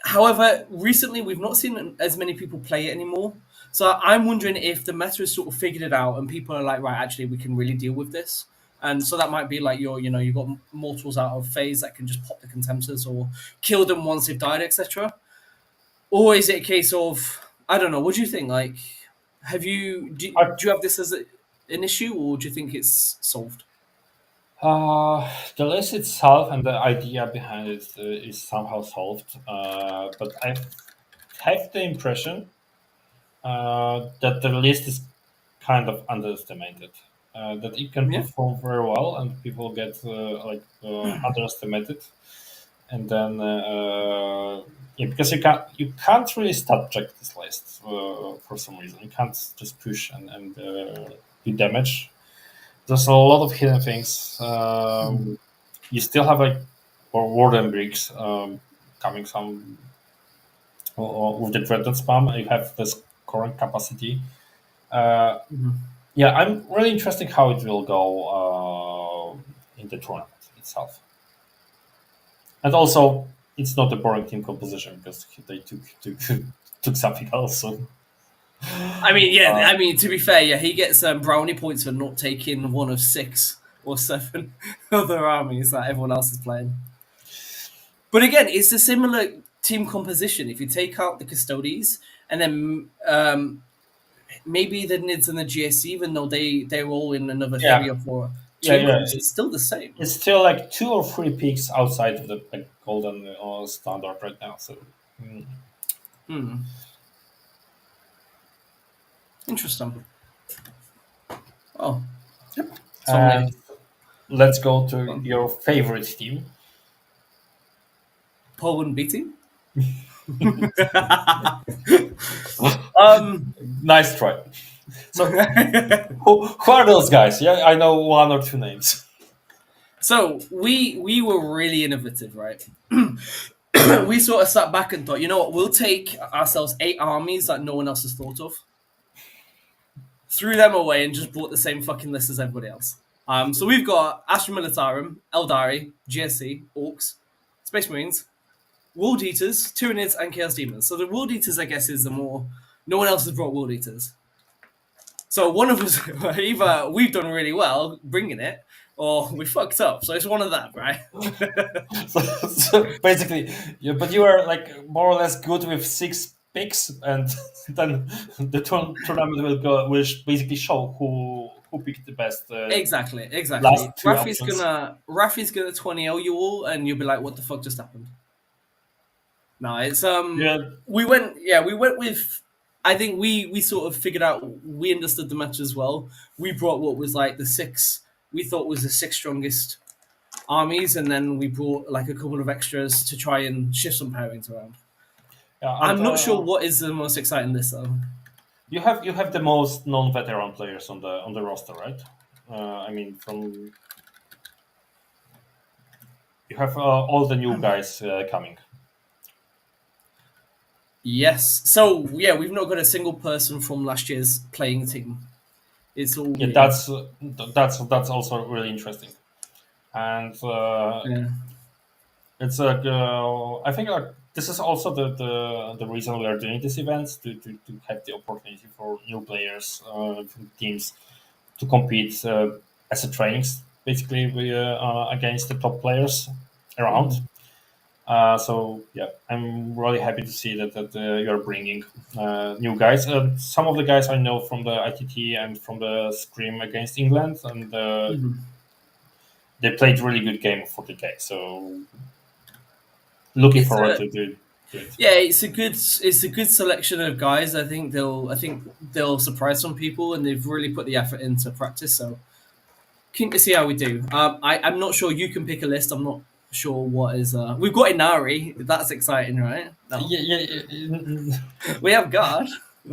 Speaker 3: However, recently we've not seen as many people play it anymore. So I'm wondering if the meta has sort of figured it out and people are like, right, actually, we can really deal with this. And so that might be like you've got mortals out of phase that can just pop the contemptors or kill them once they've died, etc. Or is it a case of, I don't know, what do you think? Like, do
Speaker 2: I,
Speaker 3: you have this as an issue or do you think it's solved?
Speaker 2: the list itself and the idea behind it is somehow solved. But I have the impression that the list is kind of underestimated. That it can
Speaker 3: Yeah.
Speaker 2: perform very well, and people get underestimated, and then yeah, because you can't really stat check this list for some reason. You can't just push and do damage. There's a lot of hidden things. You still have like or warden bricks coming some with the dreaded spam. You have this current capacity. Uh,
Speaker 3: Mhm.
Speaker 2: yeah, I'm really interested how it will go in the tournament itself. And also, it's not a boring team composition because they took something else. So,
Speaker 3: I mean, yeah.
Speaker 2: uh,
Speaker 3: I mean, to be fair, yeah, he gets brownie points for not taking one of 6 or 7 other armies that everyone else is playing. But again, it's a similar team composition. If you take out the custodies and then maybe the Nids and the GSC, even though they're all in another
Speaker 2: yeah,
Speaker 3: 3 or 4
Speaker 2: yeah,
Speaker 3: team
Speaker 2: yeah.
Speaker 3: comps, it's still the same.
Speaker 2: It's still like 2 or 3 picks outside of the like, golden standard right now. So, mm.
Speaker 3: Hmm. Interesting. Oh, so many.
Speaker 2: And let's go to your favorite team.
Speaker 3: Paul wouldn't beat him. um,
Speaker 2: Nice try. So, who are those guys? Yeah, I know 1 or 2 names.
Speaker 3: so we were really innovative, right? We sort of sat back and thought, you know what, we'll take ourselves 8 armies that no one else has thought of, threw them away, and just brought the same fucking list as everybody else. So we've got Astra Militarum, Eldari, GSC, Orcs, Space Marines, World Eaters, Tyranids, and Chaos Demons. So the World Eaters, I guess, is the more. No one else has brought World Eaters. So one of us, either we've done really well bringing it, or we fucked up. So it's one of that, right?
Speaker 2: So basically, but you are like more or less good with 6 picks, and then the tournament will basically show who picked the best.
Speaker 3: Exactly.
Speaker 2: Last 3
Speaker 3: Rafi's
Speaker 2: options.
Speaker 3: gonna 20-0 you all, and you'll be like, "What the fuck just happened?" No, it's
Speaker 2: Yeah,
Speaker 3: we went with. I think we sort of figured out, we understood the match as well. We brought what was like the 6 we thought was the 6 strongest armies, and then we brought like a couple of extras to try and shift some pairings around.
Speaker 2: yeah, and
Speaker 3: I'm not sure what is the most exciting this though.
Speaker 2: you have the most non-veteran players on the roster, right? I mean, from you have all the new guys coming.
Speaker 3: Yes. So yeah, we've not got a single person from last year's playing team. It's all
Speaker 2: Yeah,
Speaker 3: new.
Speaker 2: that's also really interesting, and
Speaker 3: Yeah.
Speaker 2: it's I think this is also the reason we are doing these events to have the opportunity for new players from teams to compete as a trainings basically against the top players around. So yeah, I'm really happy to see that you're bringing new guys. Some of the guys I know from the ITT and from the scrim against England, and
Speaker 3: Mhm.
Speaker 2: they played really good game of 40k. So looking
Speaker 3: It's
Speaker 2: forward
Speaker 3: a
Speaker 2: to it.
Speaker 3: Yeah, it's a good selection of guys. I think they'll surprise some people, and they've really put the effort into practice. So Keen to see how we do. I'm not sure you can pick a list. I'm not sure what is. We've got Inari. That's exciting, right? No.
Speaker 2: Yeah.
Speaker 3: We have guard.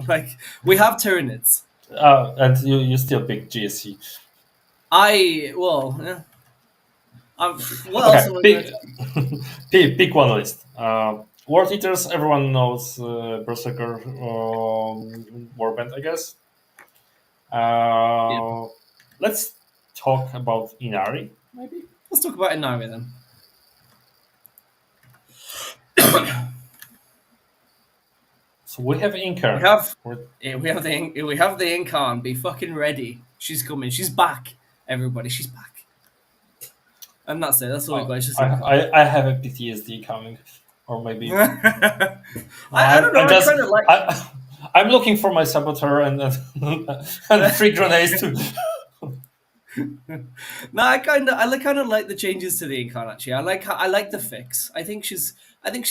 Speaker 3: Like we have Tyranids.
Speaker 2: And you still pick GSC.
Speaker 3: Yeah. What else
Speaker 2: Okay,
Speaker 3: am I going to
Speaker 2: pick one list. World Eaters, everyone knows Berserker Warband, I guess. Let's talk about Inari, maybe.
Speaker 3: Let's talk about Inari then.
Speaker 2: So we have Inker.
Speaker 3: We have the Incarn. Be fucking ready. She's coming. She's back. Everybody, she's back. And that's it. That's all we got. It's just
Speaker 2: I have a PTSD coming, or maybe
Speaker 3: I don't know. I kind of like.
Speaker 2: I'm looking for my saboteur and 3 grenades too.
Speaker 3: No, I kind of like the changes to the Incarn. Actually, I like the fix. I think she's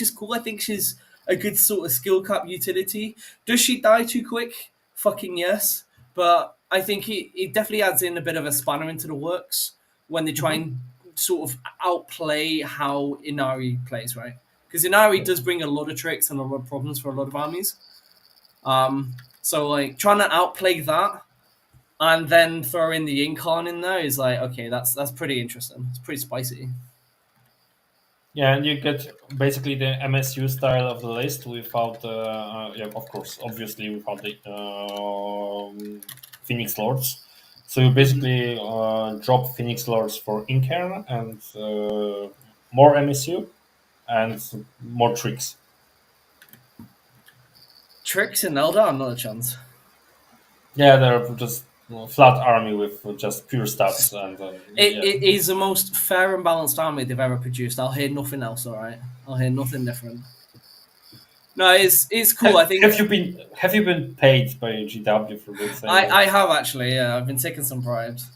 Speaker 3: cool. I think she's a good sort of skill cap utility. Does she die too quick? Fucking yes. But I think it definitely adds in a bit of a spanner into the works when they try and sort of outplay how Inari plays, right? Because Inari does bring a lot of tricks and a lot of problems for a lot of armies. So like trying to outplay that and then throw in the Incarn in there is like, okay, that's pretty interesting. It's pretty spicy.
Speaker 2: Yeah, and you get basically the MSU style of the list without, of course, obviously without the Phoenix Lords. So you basically drop Phoenix Lords for Incarn and more MSU and more tricks.
Speaker 3: Tricks in Eldar, not a chance.
Speaker 2: Yeah, they're just flat army with just pure stats. And
Speaker 3: it is the most fair and balanced army they've ever produced. I'll hear nothing else. All right, I'll hear nothing different. No, it's cool. I think.
Speaker 2: Have you been paid by GW for this?
Speaker 3: I have actually. Yeah, I've been taking some bribes.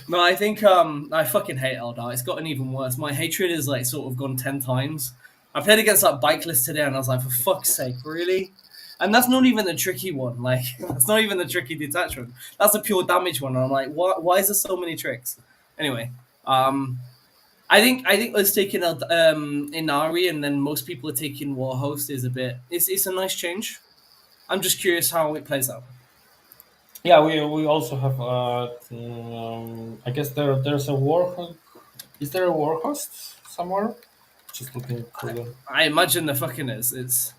Speaker 3: No, I think I fucking hate Eldar. It's gotten even worse. My hatred is like sort of gone 10 times. I played against that bike list today, and I was like, for fuck's sake, really? And that's not even the tricky one. Like, that's not even the tricky detachment. That's a pure damage one. And I'm like, why is there so many tricks? Anyway, I think us taking Inari and then most people are taking Warhost is a bit. It's a nice change. I'm just curious how it plays out.
Speaker 2: Yeah, we also have. I guess there's a war. Is there a Warhost somewhere? Just looking for the.
Speaker 3: I imagine there fucking is. It's.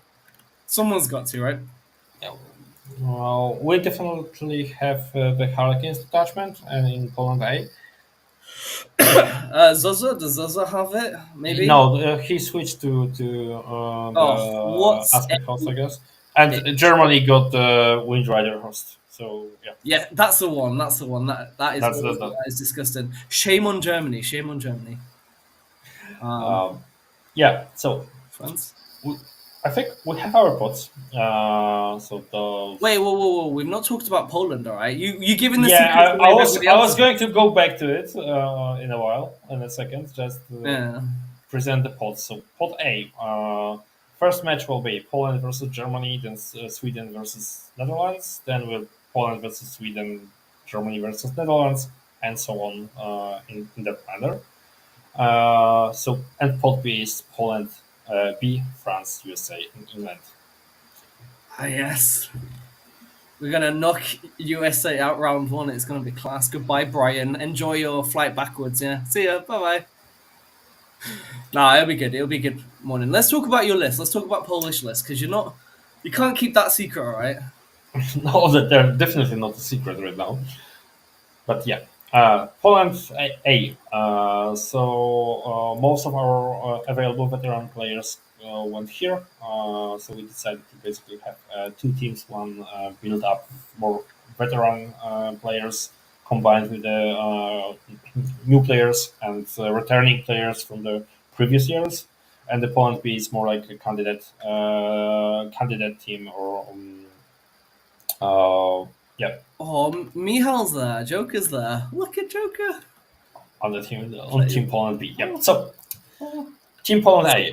Speaker 3: Someone's got to, right?
Speaker 2: Yeah. Well, we definitely have the Hurricanes detachment, and in Poland A.
Speaker 3: Zozo, does Zozo have it? Maybe.
Speaker 2: No, he switched to the Aspect Host, I guess. And Germany got the Wind Rider host. So yeah.
Speaker 3: Yeah, that's the one. That is disgusting. Shame on Germany.
Speaker 2: Yeah. So
Speaker 3: France.
Speaker 2: I think we have our pods. So those.
Speaker 3: Wait, whoa! We've not talked about Poland, all right? You giving the
Speaker 2: yeah? I was going to go back to it in a second, just to present the pods. So pod A. First match will be Poland versus Germany, then Sweden versus Netherlands, then we'll Poland versus Sweden, Germany versus Netherlands, and so on in that manner. And pod B is Poland. B, France, USA, and England.
Speaker 3: Ah, yes. We're going to knock USA out round 1. It's going to be class. Goodbye, Brian. Enjoy your flight backwards, yeah? See ya. Bye-bye. Nah, it'll be good. It'll be a good morning. Let's talk about your list. Let's talk about Polish list, because you can't keep that secret, all right?
Speaker 2: No, they're definitely not a secret right now. But yeah. Poland A. So most of our available veteran players went here. So we decided to basically have 2 teams. One build up more veteran players combined with the new players and returning players from the previous years. And the Poland B is more like a candidate team or yeah.
Speaker 3: Oh, Michal's there. Joker's there. Look at Joker.
Speaker 2: On Team Poland B. Yeah. So, Team Poland A.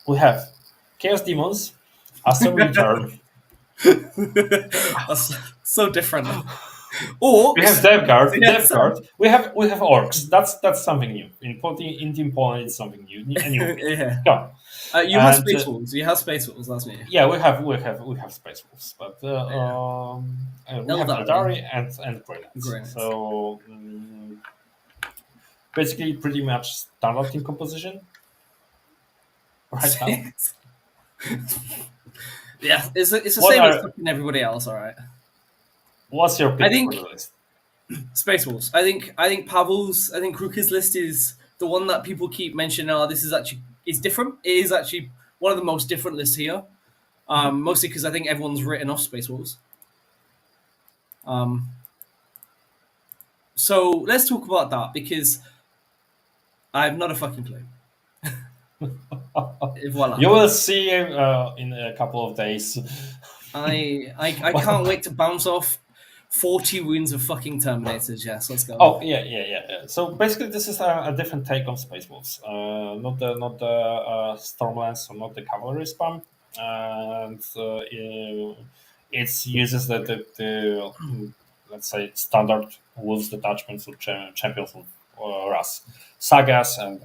Speaker 2: We have Chaos Demons, Astral Return.
Speaker 3: That's so different. Orcs.
Speaker 2: We have dev guard.
Speaker 3: Yes.
Speaker 2: Dev guard. We have orcs. That's something new. In Team Poland, it's something new. A new breed.
Speaker 3: Yeah.
Speaker 2: Go.
Speaker 3: You have
Speaker 2: And,
Speaker 3: Space Wolves. You have Space Wolves. That's me.
Speaker 2: Yeah, we have Space Wolves, but we have
Speaker 3: Eldari.
Speaker 2: Eldari and Grey Knights.
Speaker 3: Grey Knights.
Speaker 2: So basically, pretty much standard team composition right now.
Speaker 3: Yeah, it's the
Speaker 2: What
Speaker 3: same
Speaker 2: are-
Speaker 3: as fucking everybody else. All right.
Speaker 2: What's your pick
Speaker 3: I think-
Speaker 2: for the list?
Speaker 3: Space Wolves. I think Pavel's. I think Kruka's list is the one that people keep mentioning. Oh, this is actually it's different. It is actually one of the most different lists here. Mostly because I think everyone's written off Space Wolves. So let's talk about that because I have not a fucking clue. Voila.
Speaker 2: You will see in a couple of days.
Speaker 3: I can't wait to bounce off 40 wounds of fucking Terminators. Yes, let's go.
Speaker 2: Oh yeah. So basically, this is a different take on Space Wolves. Not the Stormlands or not the cavalry spam, and it uses the let's say standard wolves detachments of champions of Ras sagas and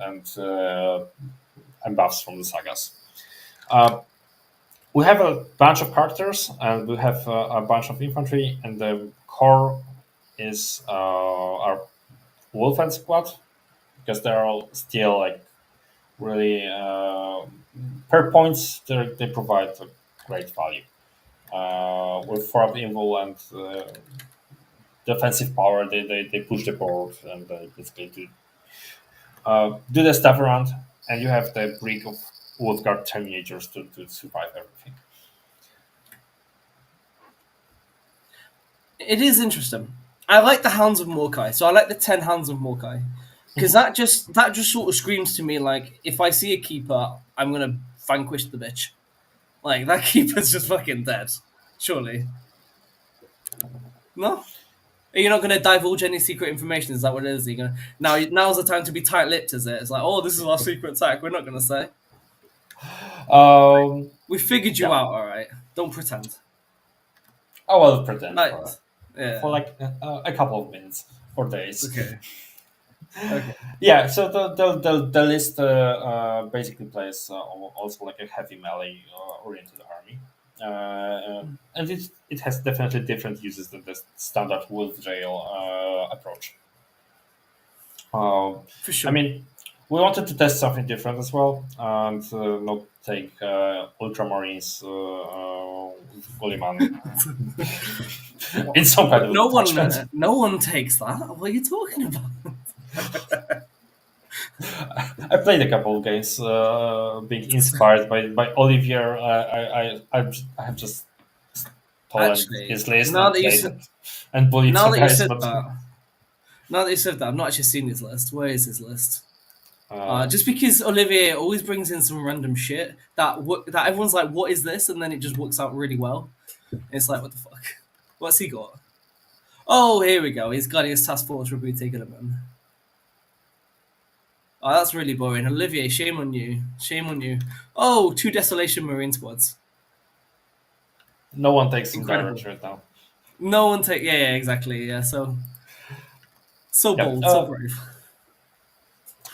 Speaker 2: buffs from the sagas. We have a bunch of characters and we have a bunch of infantry, and the core is our Wolfen squad because they're all still like really per points. They provide a great value with 4 of evil and defensive power. They push the board and they basically do the stuff around. And you have the brick of Woodguard Terminators to survive everything.
Speaker 3: It is interesting. I like the Hounds of Morkai, so I like the 10 Hounds of Morkai. Because that just sort of screams to me like, if I see a keeper, I'm going to vanquish the bitch. Like, that keeper's just fucking dead. Surely. No? Are you not going to divulge any secret information? Is that what it is? Are you gonna... Now's the time to be tight-lipped, is it? It's like, oh, this is our secret attack. We're not going to say. We figured you out, all right. Don't pretend.
Speaker 2: I will pretend
Speaker 3: Nice.
Speaker 2: for like a couple of minutes or days.
Speaker 3: Okay.
Speaker 2: Yeah, so the list basically plays also like a heavy melee oriented army, and it has definitely different uses than the standard wolf jail approach.
Speaker 3: For sure.
Speaker 2: I mean, we wanted to test something different as well, and not take Ultramarines Gulliman in some kind of attachment.
Speaker 3: No one takes that. What are you talking about?
Speaker 2: I played a couple of games, being inspired by Olivier. I have just stolen his list and bullied
Speaker 3: now
Speaker 2: some
Speaker 3: that you
Speaker 2: guys.
Speaker 3: said that, I've not actually seen his list. Where is his list? Just because Olivier always brings in some random shit that everyone's like, "What is this?" and then it just works out really well. And it's like, what the fuck? What's he got? Oh, here we go. He's got his task force rebooting him. Oh, that's really boring. Olivier, shame on you. Shame on you. Oh, 2 Desolation Marine squads.
Speaker 2: No one takes some
Speaker 3: Incredible.
Speaker 2: damage right now.
Speaker 3: No one take. Yeah, exactly. Yeah, so bold, so brave.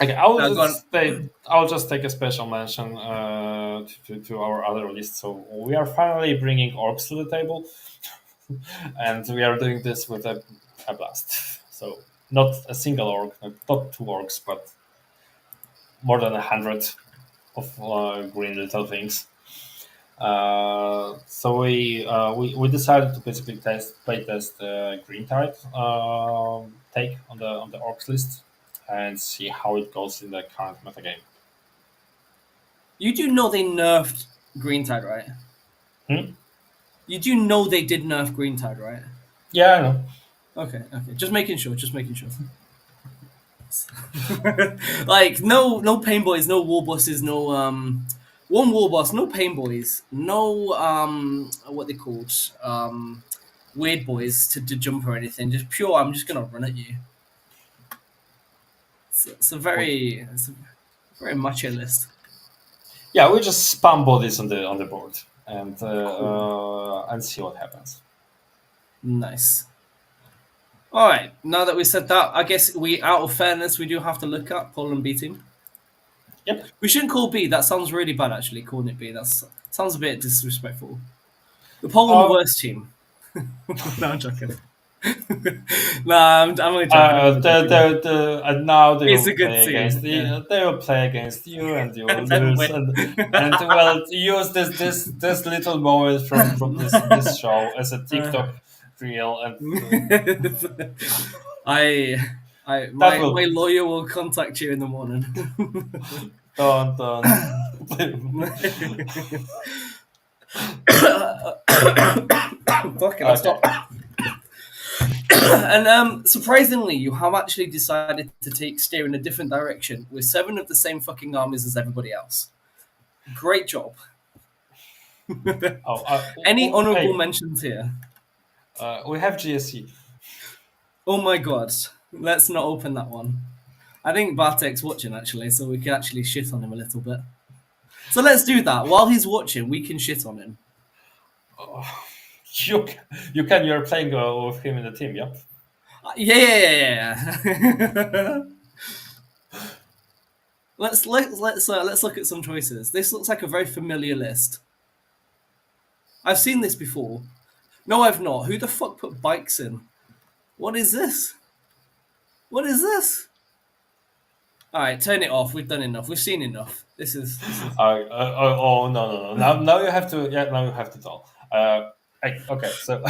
Speaker 2: Okay, I'll just take a special mention to our other list. So we are finally bringing orcs to the table, and we are doing this with a blast. So not a single orc, not 2 orcs, but more than 100 of green little things. So we decided to basically play test Green Tide take on the orcs list and see how it goes in the current metagame.
Speaker 3: You do know they nerfed Green Tide, right? You do know they did nerf Green Tide, right?
Speaker 2: Yeah, I know.
Speaker 3: Okay. Just making sure. Like no pain boys, no war bosses, no one war boss, no pain boys, no what they called weird boys to jump or anything. Just pure. I'm just gonna run at you. It's a very macho list.
Speaker 2: Yeah, we just spam bodies on the board and see what happens.
Speaker 3: Nice. All right. Now that we said that, I guess out of fairness, we do have to look at Poland B team.
Speaker 2: Yep.
Speaker 3: We shouldn't call B. That sounds really bad, actually. Calling it B. That sounds a bit disrespectful. The Poland worst team. No, I'm joking. Nah, I'm only joking.
Speaker 2: And now they
Speaker 3: It's
Speaker 2: will
Speaker 3: a good
Speaker 2: play
Speaker 3: team,
Speaker 2: against
Speaker 3: yeah.
Speaker 2: they will play against you, and you will
Speaker 3: And then
Speaker 2: lose.
Speaker 3: win.
Speaker 2: And well, use this little moment from this show as a TikTok reel, and
Speaker 3: I,
Speaker 2: that
Speaker 3: my
Speaker 2: will
Speaker 3: lawyer will contact you in the morning.
Speaker 2: don't.
Speaker 3: Fucking, I'll stop. And surprisingly, you have actually decided to steer in a different direction with 7 of the same fucking armies as everybody else. Great job. Any honourable mentions here?
Speaker 2: We have GSC.
Speaker 3: Oh my god, let's not open that one. I think Bartek's watching actually, so we can actually shit on him a little bit. So let's do that. While he's watching, we can shit on him.
Speaker 2: You can. You're playing with him in the team, yeah.
Speaker 3: Yeah. let's look at some choices. This looks like a very familiar list. I've seen this before. No, I've not. Who the fuck put bikes in? What is this? What is this? All right, turn it off. We've done enough. We've seen enough. This is.
Speaker 2: Oh no. Now you have to. Yeah, now you have to tell. Okay, so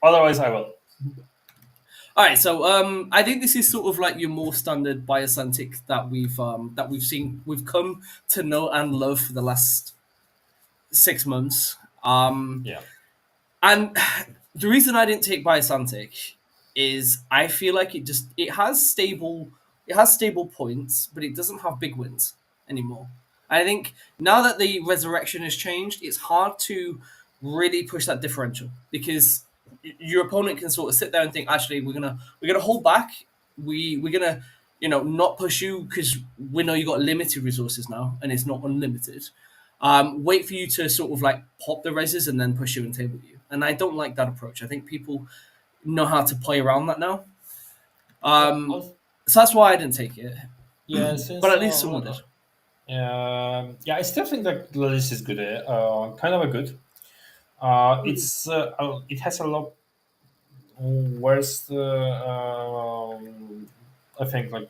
Speaker 2: otherwise I will.
Speaker 3: All right, so I think this is sort of like your more standard Biosantic that we've seen, we've come to know and love for the last 6 months.
Speaker 2: Yeah.
Speaker 3: And the reason I didn't take Biosantic is I feel like it has stable points, but it doesn't have big wins anymore. I think now that the resurrection has changed, it's hard to really push that differential because your opponent can sort of sit there and think, actually, we're gonna hold back. We're gonna not push you because we know you got limited resources now and it's not unlimited. Wait for you to sort of like pop the reses and then push you and table you. And I don't like that approach. I think people know how to play around that now. So that's why I didn't take it.
Speaker 2: Yeah,
Speaker 3: but at least someone did.
Speaker 2: Yeah, I still think that the list is good. Kind of a good. It has a lot worse. I think like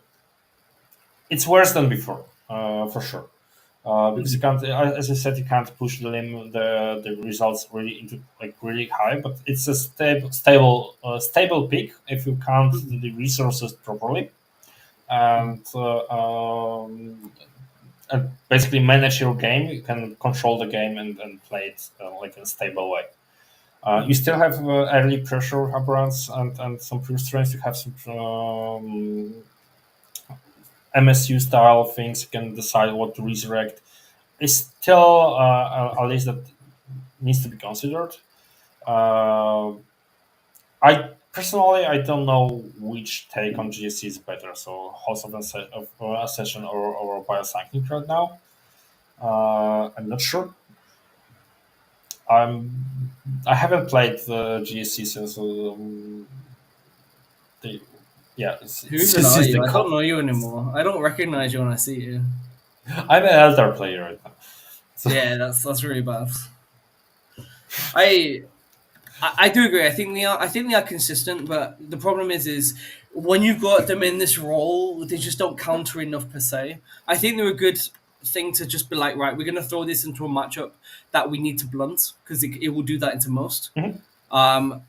Speaker 2: it's worse than before, for sure. Because you can't, as I said, you can't push the results really into like really high. But it's a stable pick if you count the resources properly, and basically manage your game. You can control the game and play it like in a stable way. You still have early pressure upruns and some pure strength. You have some MSU style things. You can decide what to resurrect. It's still a list that needs to be considered. I personally don't know which take on GSC is better. So House of Ascension or Biosanking right now. I'm not sure. I haven't played the GSC since
Speaker 3: Who's I don't know you anymore. I don't recognize you when I see you.
Speaker 2: I'm an elder player right now. So.
Speaker 3: Yeah, that's really bad. I do agree. I think they are consistent, but the problem is when you've got them in this role, they just don't counter enough per se. I think they're a good thing to just be like, right, we're going to throw this into a matchup that we need to blunt because it will do that into most.
Speaker 2: Mm-hmm.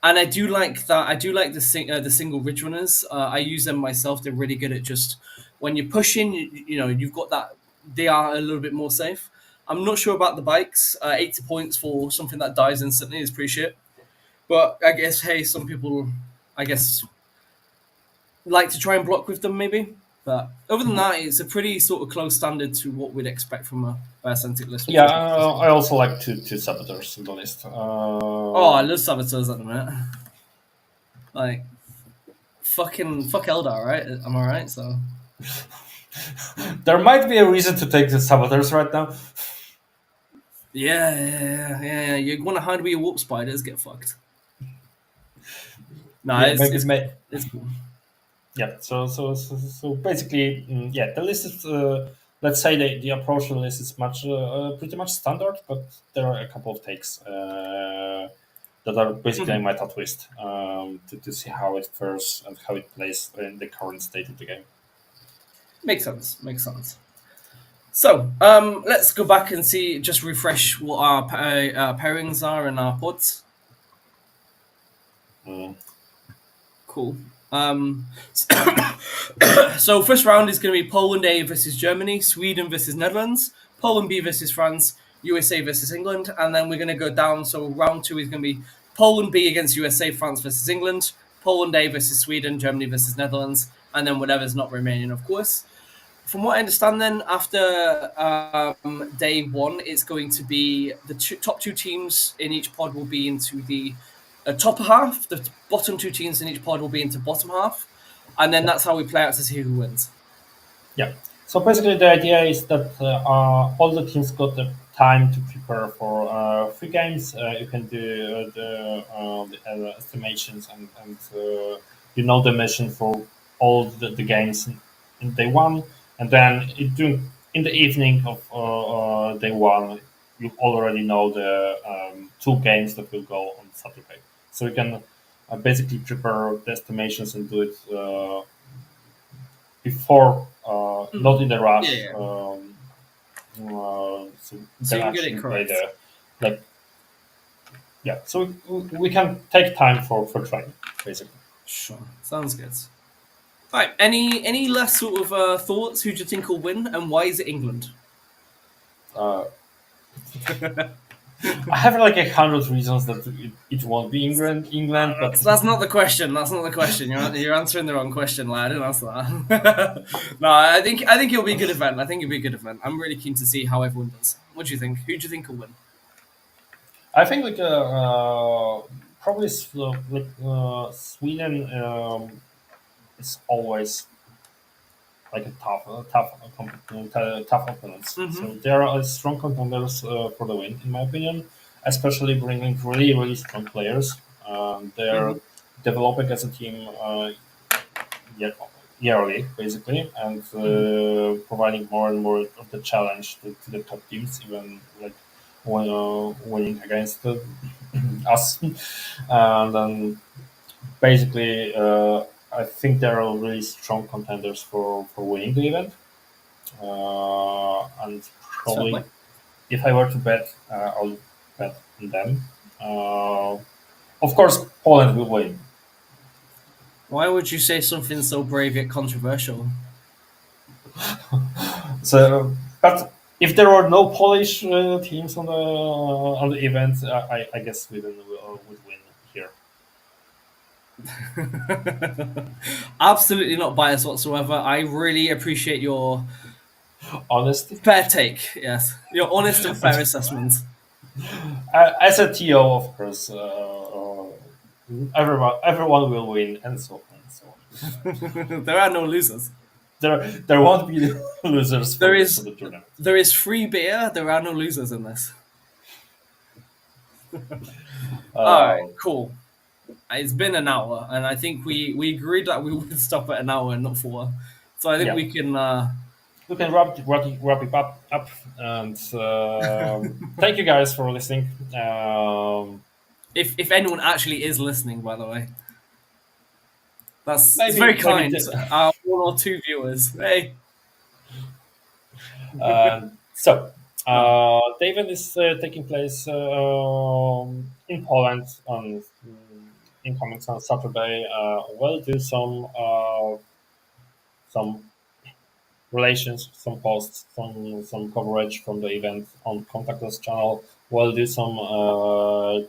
Speaker 3: And I do like that. I do like the single ridge runners. I use them myself. They're really good at just when you're pushing. You've got that. They are a little bit more safe. I'm not sure about the bikes. 80 points for something that dies instantly is pretty shit. But I guess, hey, some people, I guess, like to try and block with them maybe. But other than that, it's a pretty sort of close standard to what we'd expect from a Biosantic list.
Speaker 2: Yeah, I also like two saboteurs in the list.
Speaker 3: I love saboteurs at the minute. Like, fuck Eldar, right? Am I right? So
Speaker 2: there might be a reason to take the saboteurs right now.
Speaker 3: Yeah. You want to hide with your warp spiders? Get fucked. No,
Speaker 2: Yeah,
Speaker 3: it's cool.
Speaker 2: yeah. So basically, yeah, the list is. Let's say the approach to the list is pretty much standard, but there are a couple of takes that are basically a meta twist to see how it fares and how it plays in the current state of the game.
Speaker 3: Makes sense. Makes sense. So, let's go back and see, just refresh what our pairings are and our pods.
Speaker 2: Mm.
Speaker 3: Cool. So first round is going to be Poland A versus Germany, Sweden versus Netherlands, Poland B versus France, USA versus England, and then we're going to go down. So round 2 is going to be Poland B against USA, France versus England, Poland A versus Sweden, Germany versus Netherlands, and then whatever's not remaining, of course. From what I understand, then after day 1, it's going to be the top 2 teams in each pod will be into the top half. The bottom 2 teams in each pod will be into bottom half, and then that's how we play out to see who wins.
Speaker 2: Yeah. So basically, the idea is that all the teams got the time to prepare for 3 games. You can do the estimations and the mission for all the games in day 1, and then in the evening of day 1, you already know the 2 games that will go on Saturday. So you can basically prepare the estimations and do it before, not in the rush.
Speaker 3: Yeah.
Speaker 2: So
Speaker 3: So
Speaker 2: you
Speaker 3: you
Speaker 2: can
Speaker 3: can get it
Speaker 2: actually play
Speaker 3: correct.
Speaker 2: like yeah. So we can take time for training, basically.
Speaker 3: Sure, sounds good. Right, any last sort of thoughts? Who do you think will win, and why is it England?
Speaker 2: Uh, I have like 100 reasons that it won't be England, but
Speaker 3: That's not the question. That's not the question. You're answering the wrong question, lad. I didn't answer that. No, I think it'll be a good event. I think it'll be a good event. I'm really keen to see how everyone does. What do you think? Who do you think will win?
Speaker 2: I think like probably Sweden is always like a tough opponents. So they are strong contenders for the win, in my opinion. Especially bringing really strong players. They're developing as a team yearly, basically, and providing more and more of the challenge to the top teams, even like when winning against us. And then basically, I think they are really strong contenders for winning the event. And probably,
Speaker 3: Certainly.
Speaker 2: if I were to bet, I'll bet on them. Of course, Poland will win.
Speaker 3: Why would you say something so brave yet controversial?
Speaker 2: So, but if there were no Polish teams on the event, I guess Sweden would win here.
Speaker 3: Absolutely not biased whatsoever. I really appreciate your
Speaker 2: Honesty,
Speaker 3: fair take. Yes, your honest and fair assessment.
Speaker 2: as a TO, of course, everyone will win, and so on. And so on.
Speaker 3: There are no losers.
Speaker 2: There won't be losers
Speaker 3: There
Speaker 2: for
Speaker 3: is
Speaker 2: the tournament.
Speaker 3: there is free beer. There are no losers in this. All right, cool. It's been an hour, and I think we agreed that we would stop at an hour and not 4. So I think
Speaker 2: Yeah.
Speaker 3: we can.
Speaker 2: We can wrap it up and thank you guys for listening.
Speaker 3: If anyone actually is listening, by the way, that's
Speaker 2: Maybe-
Speaker 3: very
Speaker 2: maybe
Speaker 3: kind.
Speaker 2: the-
Speaker 3: Our 1 or 2 viewers. Hey.
Speaker 2: So, the event is taking place in Poland on incoming on Saturday. We'll do some relations, some posts, some coverage from the event on Contact Us channel. We'll do some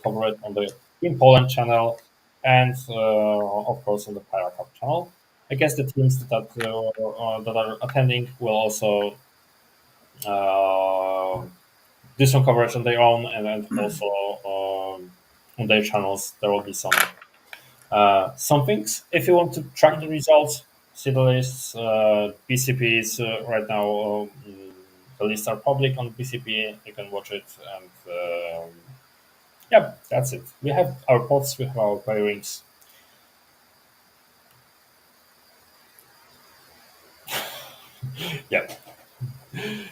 Speaker 2: coverage on the In Poland channel, and of course on the Pyra Cup channel. I guess the teams that are attending will also do some coverage on their own, and also on their channels there will be some things. If you want to track the results, see the lists, BCPs right now. The lists are public on BCP. You can watch it, and yeah, that's it. We have our pods, we have our pairings. Yeah.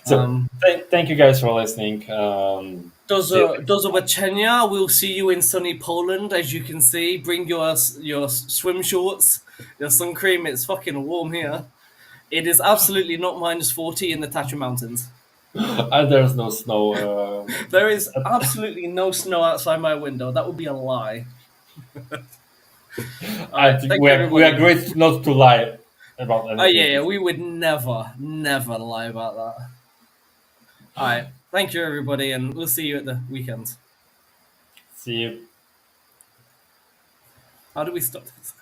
Speaker 2: So thank you guys for listening.
Speaker 3: Do zobaczenia. We'll see you in sunny Poland, as you can see. Bring your swim shorts, your sun cream. It's fucking warm here. It is absolutely not -40 in the Tatra Mountains.
Speaker 2: There's no snow.
Speaker 3: There is absolutely no snow outside my window. That would be a lie.
Speaker 2: We agreed not to lie about anything.
Speaker 3: Oh yeah, we would never lie about that. All right, thank you everybody, and we'll see you at the weekend.
Speaker 2: See you.
Speaker 3: How do we stop this?